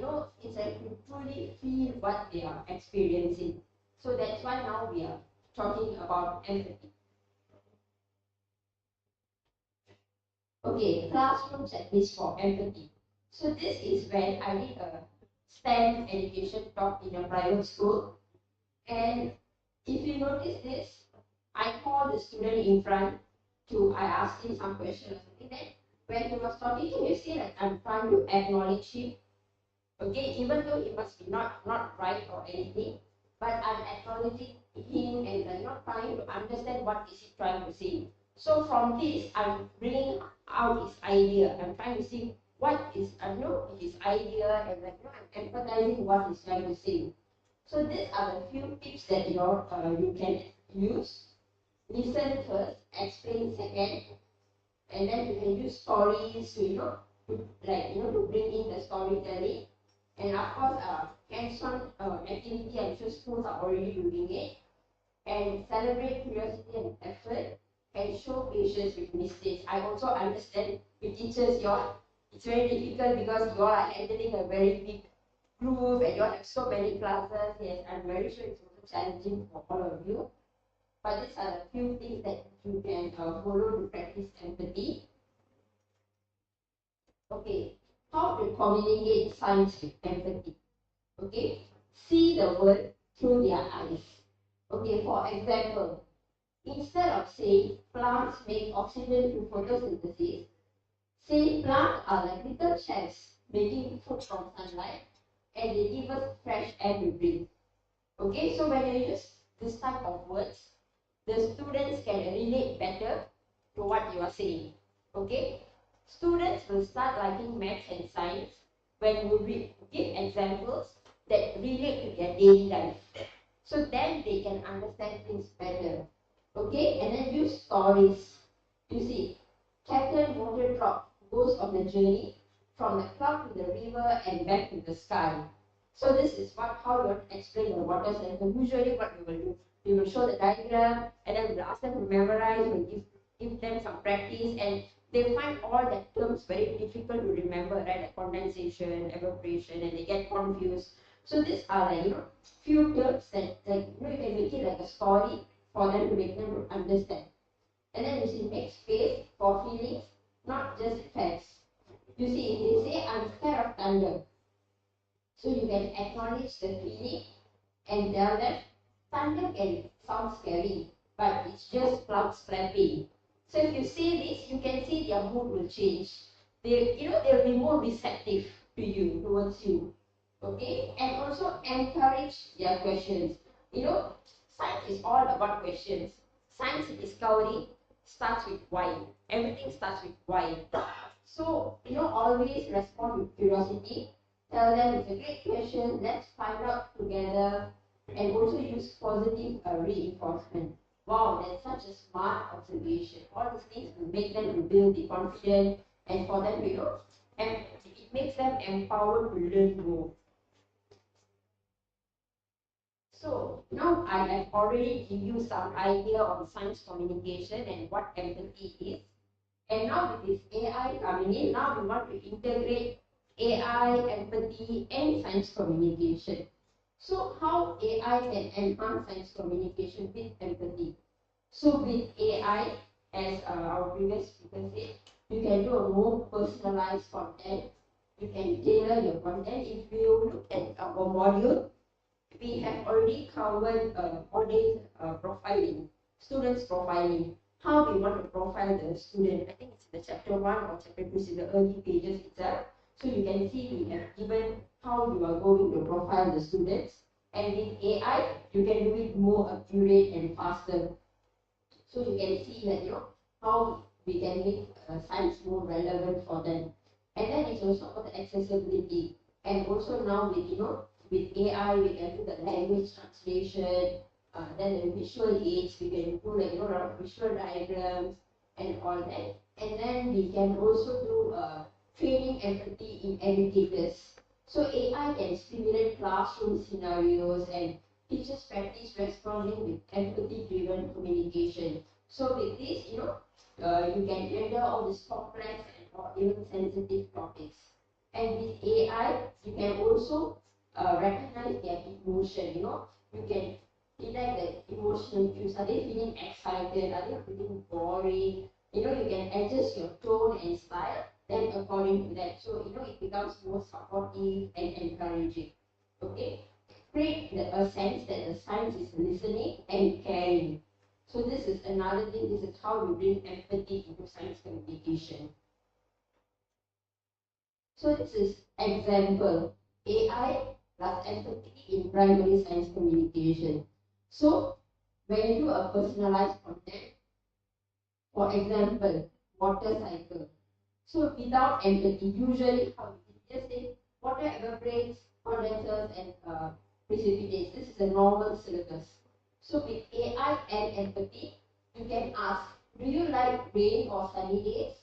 it's like to truly feel what they are experiencing. So that's why now we are talking about empathy. Okay, classroom checklist for empathy. So this is when I did a STEM education talk in a private school, and if you notice this, I called the student in front I asked him some questions or something. Then when he was talking, can you see that I'm trying to acknowledge him? Okay, even though it must be not right or anything, but I'm acknowledging him and I'm not trying to understand what is he trying to say. So from this, I'm bringing out his idea. I'm trying to see what is his idea, and I'm empathizing what he's trying to say. So these are the few tips that you can use. Listen first, explain second, and then you can use stories to to bring in the storytelling. And of course, hands-on activity, I'm sure schools are already doing it. And celebrate curiosity and effort, and show patience with mistakes. I also understand with teachers, it's very difficult because you all are handling a very big group and you all have so many classes. Yes, I'm very sure it's also challenging for all of you. But these are a few things that you can follow to practice empathy. Okay, how to communicate science with empathy. Okay, see the world through their eyes. Okay, for example, instead of saying plants make oxygen through photosynthesis, say plants are like little chefs making food from sunlight and they give us fresh air to breathe. Okay, so when you use this type of words, the students can relate better to what you are saying. Okay, students will start liking maths and science when we give examples that relate to their daily life. So then they can understand things better. Okay, and then use stories. You see, Captain Waterdrop goes on a journey from the cloud to the river and back to the sky. So this is how you explain the water cycle. Usually what we will do, we will show the diagram and then we will ask them to memorize, we will give them some practice, and they find all the terms very difficult to remember, right? Like condensation, evaporation, and they get confused. So these are like, few terms that you can make it like a story for them to make them understand. And then you see make space for feelings, not just facts. You see, if they say I'm scared of thunder, so you can acknowledge the feeling and tell them thunder can sound scary, but it's just clouds flapping. So if you say this, you can see their mood will change. They'll be more receptive to you, towards you. Okay, and also encourage their questions. Science is all about questions. Science discovery starts with why. Everything starts with why. So always respond with curiosity. Tell them it's a great question. Let's find out together, and also use positive reinforcement. Wow, that's such a smart observation. All these things will make them to build the confidence, and for them, and it makes them empowered to learn more. So now I have already given you some idea on science communication and what empathy is. And now with this AI coming in, now we want to integrate AI, empathy, and science communication. So how AI can enhance science communication with empathy? So with AI, as our previous speaker said, you can do a more personalized content. You can tailor your content. If you look at our module, we have already covered audience profiling, students profiling, how we want to profile the student. I think it's in the chapter 1 or chapter 2, in the early pages itself. So you can see we have given how you are going to profile the students. And with AI, you can do it more accurate and faster. So you can see that, how we can make science more relevant for them. And then it's also about the accessibility. And also now with AI, we can do the language translation, then the visual aids, we can do a lot of visual diagrams and all that. And then we can also do training empathy in educators. So AI can stimulate classroom scenarios and teachers practice responding with empathy-driven communication. So with this, you can handle all these complex and or even sensitive topics. And with AI, you can also recognize their emotion. You can detect the emotional cues. Are they feeling excited? Are they feeling boring? You can adjust your tone and style then according to that. So it becomes more supportive and encouraging. Okay, create a sense that the science is listening and caring. So this is another thing. This is how we bring empathy into science communication. So this is example. AI plus empathy in primary science communication. So when you do a personalized content, for example, water cycle. So without empathy, usually how we just say water evaporates, condenses, and precipitates. This is a normal syllabus. So with AI and empathy, you can ask, do you like rain or sunny days?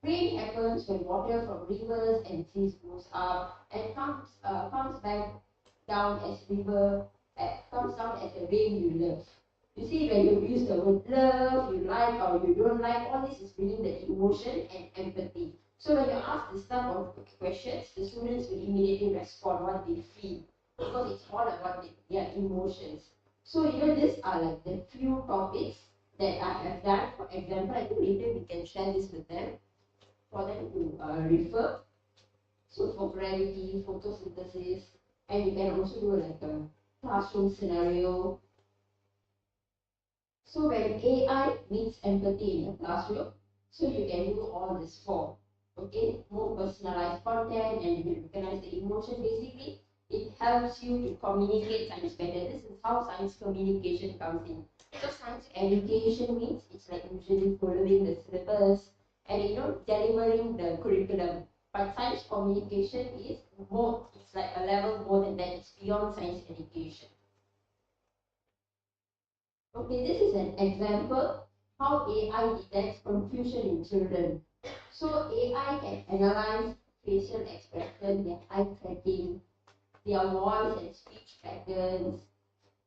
Rain happens when water from rivers and seas goes up and comes back down as comes down as the rain you love. You see, when you use the word love, you like or you don't like, all this is bringing the emotion and empathy. So when you ask this type of questions, the students will immediately respond what they feel because it's all about their emotions. So even these are like the few topics that I have done. For example, I think later we can share this with them for them to refer. So for gravity, photosynthesis, and you can also do like a classroom scenario. So when AI meets empathy in the classroom, so you can do all this four. Okay, more personalized content and you recognize the emotion. Basically, it helps you to communicate science better. This is how science communication comes in. So science education means it's like usually following the syllabus and delivering the curriculum. But science communication is more, it's like a level more than that, it's beyond science education. Okay, this is an example how AI detects confusion in children. So AI can analyze facial expression, their eye tracking, their voice and speech patterns,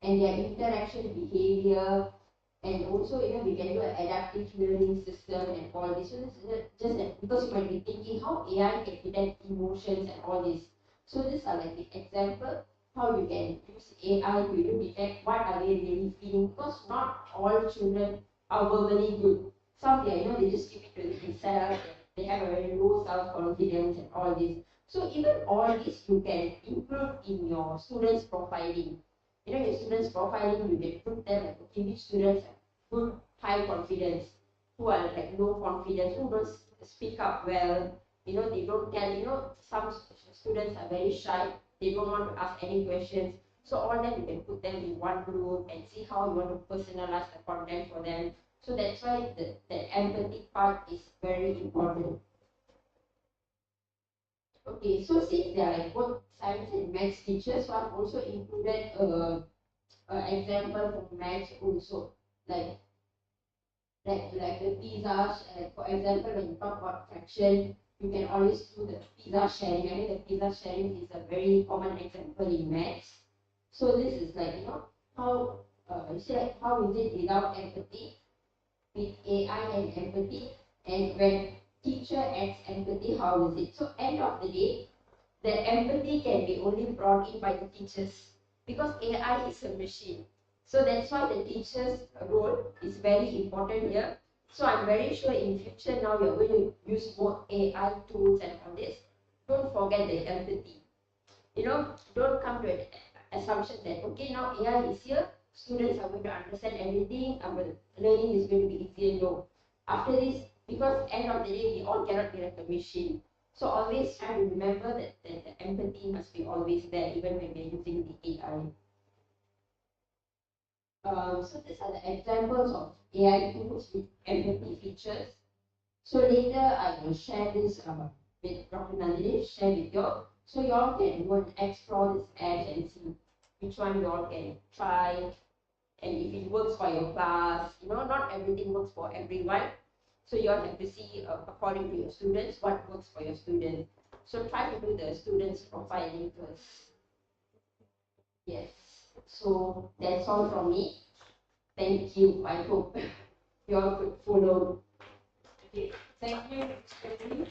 and their interaction behavior, and also we can do an adaptive learning system and all this. So this is just because you might be thinking how AI can detect emotions and all this. So these are like the example how you can use AI to detect what are they really feeling, because not all children are verbally good. Some they just keep it to themselves. They have a very low self-confidence and all this. So even all this you can include in your students profiling. Your students profiling, you can put them like, okay, which students have good high confidence, who are like low confidence, who don't speak up well, they don't tell, some students are very shy, they don't want to ask any questions. So all that you can put them in one group and see how you want to personalize the content for them. So that's why the empathy part is very important. Okay, so since they are like both science and maths teachers, so I've also included example from maths also, like the pizza. For example, when you talk about fraction, you can always do the pizza sharing. I mean, the pizza sharing is a very common example in maths. So this is like how you see like how is it without empathy, with AI and empathy, and when teacher adds empathy, how is it? So end of the day, the empathy can be only brought in by the teachers because AI is a machine. So that's why the teacher's role is very important here. So I'm very sure in future now you're going to use more AI tools and all this. Don't forget the empathy. Don't come to an assumption that okay, now AI is here, students are going to understand everything, our learning is going to be easier. No. After this, because end of the day we all cannot be like a machine. So always try to remember that the empathy must be always there even when we're using the AI. So these are the examples of AI tools with empathy features. So later I will share this with Dr. Nandini, share with you all. So you all can go and explore this app and see which one you all can try and if it works for your class. Not everything works for everyone. So you all have to see according to your students what works for your students. So try to do the students profiling first. Yes. So that's all from me. Thank you. I hope you all could follow. Okay, thank you, Mr.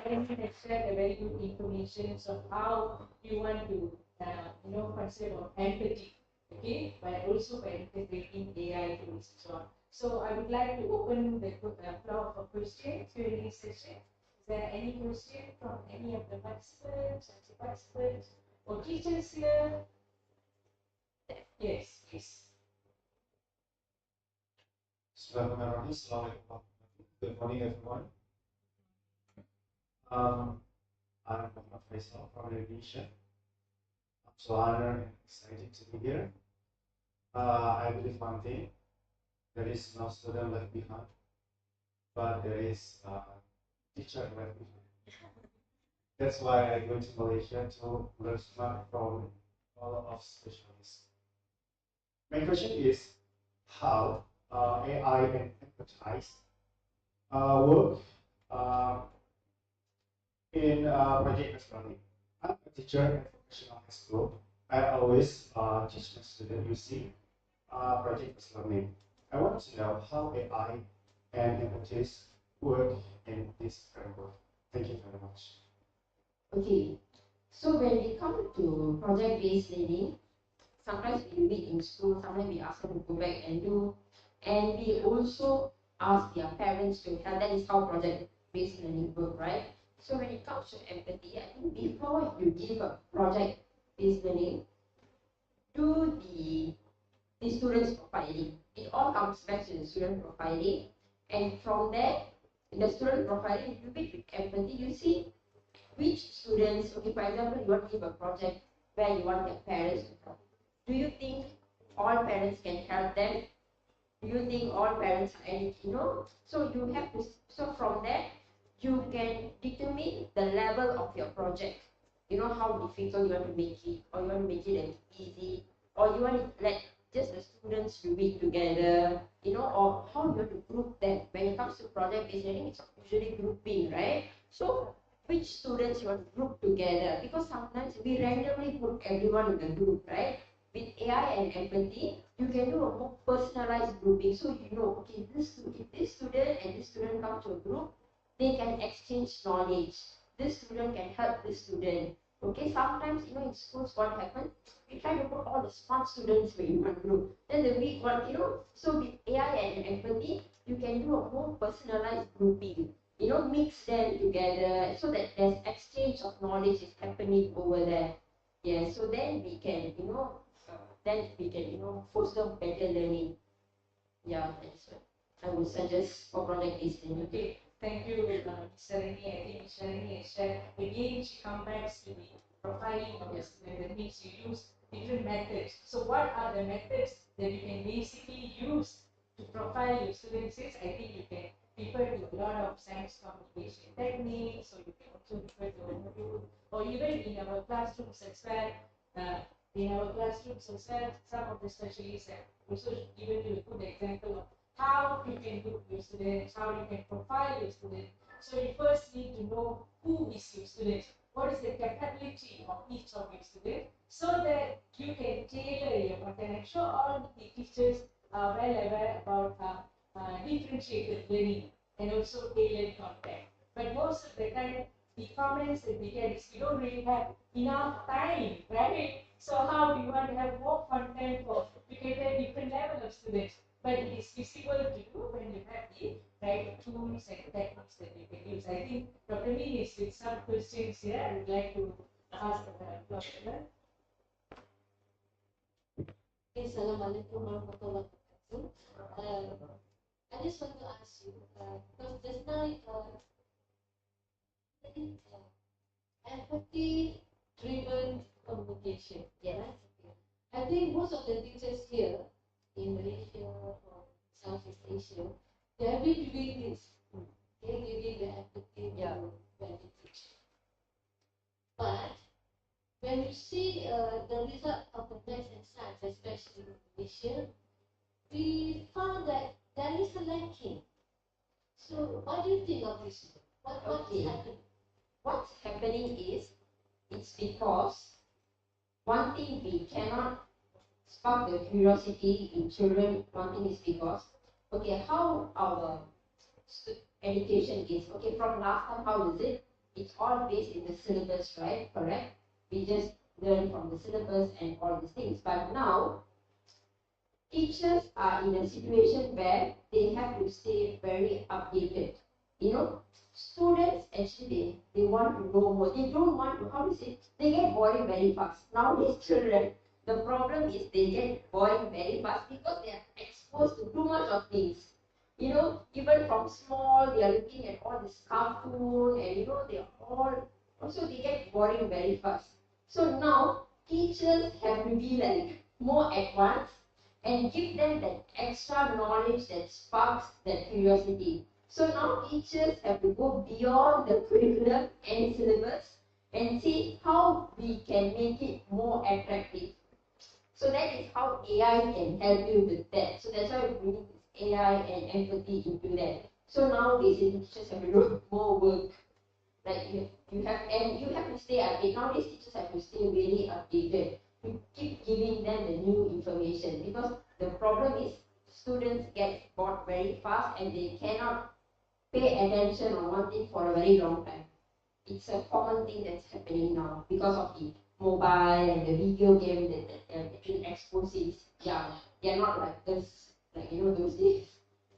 Sharing has shared a very good information of how you want to, concept of empathy, okay, but also by integrating AI tools and so on. So I would like to open the floor for questions during this session. Is there any question from any of the participants, participants, or teachers here? Yes, please. Assalamualaikum. Good morning, everyone. I'm Muhammad Faisal from Indonesia. I'm so honored and excited to be here. I believe one thing, there is no student left behind, but there is a teacher left behind. That's why I go to Malaysia to learn smart from all of specialists. My question is how AI and expertise work uh, in project-based learning. I'm a teacher and professional in school. I always teach my students using project-based learning. I want to know how AI and expertise work in this framework. Thank you very much. Okay, so when we come to project-based learning, sometimes we do it in school, sometimes we ask them to go back and do, and we also ask their parents to help. That is how project-based learning work, right? So when it comes to empathy, I think before you give a project-based learning, do the students profiling. It all comes back to the student profiling, and from there, in the student profiling, you do it with empathy. You see which students, okay, for example, you want to give a project where you want your parents to help. Do you think all parents can help them? Do you think all parents are any, so you have to, so from there, you can determine the level of your project. How difficult you want to make it, or you want to make it easy, or you want to let just the students do it together, or how you want to group them. When it comes to project-based learning, it's usually grouping, right? So which students you want to group together, because sometimes we randomly put everyone in the group, right? With AI and empathy, you can do a more personalized grouping. So okay, if this student and this student come to a group, they can exchange knowledge. This student can help this student. Okay, sometimes in schools what happens, we try to put all the smart students in one group. Then the weak one, so with AI and empathy, you can do a more personalized grouping. Mix them together so that there's exchange of knowledge is happening over there. Yeah, so then we can, foster better learning. Yeah, that's what I would suggest for project-based learning. Okay, thank you, Mr. Rani. I think Mr. Rani has shared. Again, she comes back to the profiling of the student. That means you use different methods. So what are the methods that you can basically use to profile your students? I think you can refer to a lot of science communication techniques, or you can also refer to a module, or even in our classrooms as well. Some of the specialists have also given you a good example of how you can group your students, how you can profile your students. So you first need to know who is your student, what is the capability of each of your students, so that you can tailor your content. I'm sure all the teachers are well aware about differentiated learning and also tailored content. But most of the time, the comments that we get is we don't really have enough time, right? So how do you want to have more content for to cater different level of students? But it is feasible to do when you have the right tools and techniques that you can use. I think Dr. Min is with some questions here. I would like to ask Dr. Assalamualaikum warahmatullahi wabarakatuh. I just want to ask you, because just now empathy-driven communication. Yes. Right? I think most of the teachers here in Malaysia or Southeast Asia, they have been doing this. Okay, giving the empathy when they teach. But when you see the result of the maths and science, especially in Malaysia, we found that there is a lacking. So what do you think of this? What's happening? What's happening is, it's because one thing we cannot spark the curiosity in children. One thing is because, okay, how our education is, okay, from last time, how is it? It's all based in the syllabus, right? Correct? We just learn from the syllabus and all these things. But now, teachers are in a situation where they have to stay very updated. Students actually they want to know more. They don't want to, how to say, they get boring very fast. Nowadays children, the problem is they get boring very fast because they are exposed to too much of things. Even from small, they are looking at all this cartoon and they are all also they get boring very fast. So now teachers have to be like more advanced and give them that extra knowledge that sparks that curiosity. So now teachers have to go beyond the curriculum and syllabus and see how we can make it more attractive. So that is how AI can help you with that. So that's why we need this AI and empathy into that. So now basically teachers have to do more work. Like you have and you have to stay updated. Nowadays teachers have to stay really updated. You keep giving them the new information because the problem is students get bored very fast and they cannot pay attention on one thing for a very long time. It's a common thing that's happening now because of the mobile and the video game that actually exposes. Yeah, they're not like us, like those days.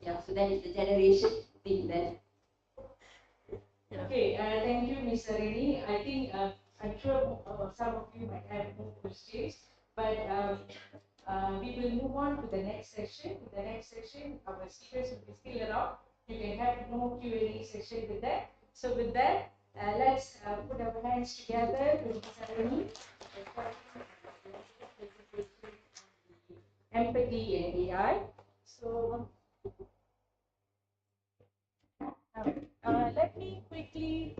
Yeah, so that is the generation thing then. Okay, thank you, Ms. Sarini. I think I'm sure some of you might have more questions, but we will move on to the next section. In the next section, our speakers will be still around. You can have more Q&A session with that. So with that, let's put our hands together to Ms. Sarini. Empathy and AI. So let me quickly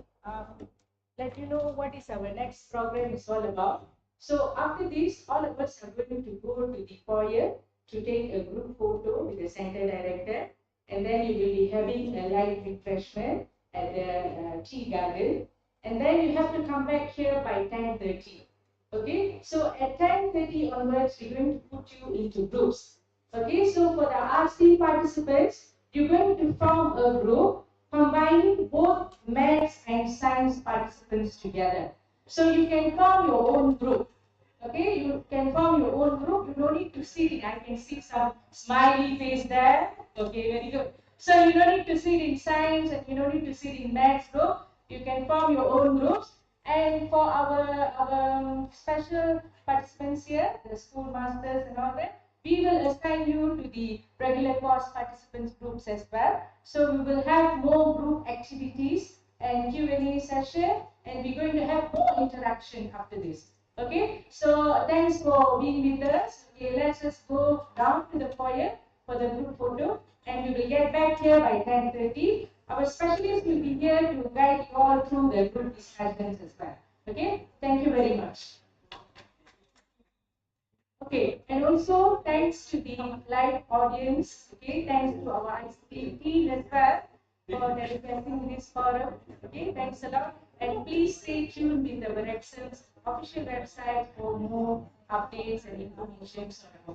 let you know what is our next program is all about. So after this, all of us are going to go to the foyer to take a group photo with the center director, and then you will be having a light refreshment at the tea garden, and then you have to come back here by 10:30. Okay, so at 10:30 onwards, we're going to put you into groups. Okay, so for the RC participants, you're going to form a group combining both maths and science participants together. So you can form your own group. Okay, you can form your own group. You don't need to sit in. I can see some smiley face there. Okay, very good. So you don't need to sit in science and you don't need to sit in maths group. You can form your own groups. And for our special participants here, the school masters and all that, we will assign you to the regular course participants groups as well. So we will have more group activities and Q&A session, and we're going to have more interaction after this. Okay, so thanks for being with us. Okay, let's just go down to the foyer for the group photo, and we will get back here by 10:30. Our specialists will be here to guide you all through the group discussions as well. Okay, thank you very much. Okay, and also thanks to the live audience. Okay, thanks to our ICT team as well for dedicating this forum. Okay, thanks a lot. And please stay tuned with the RECSAM's official website for more updates and information on our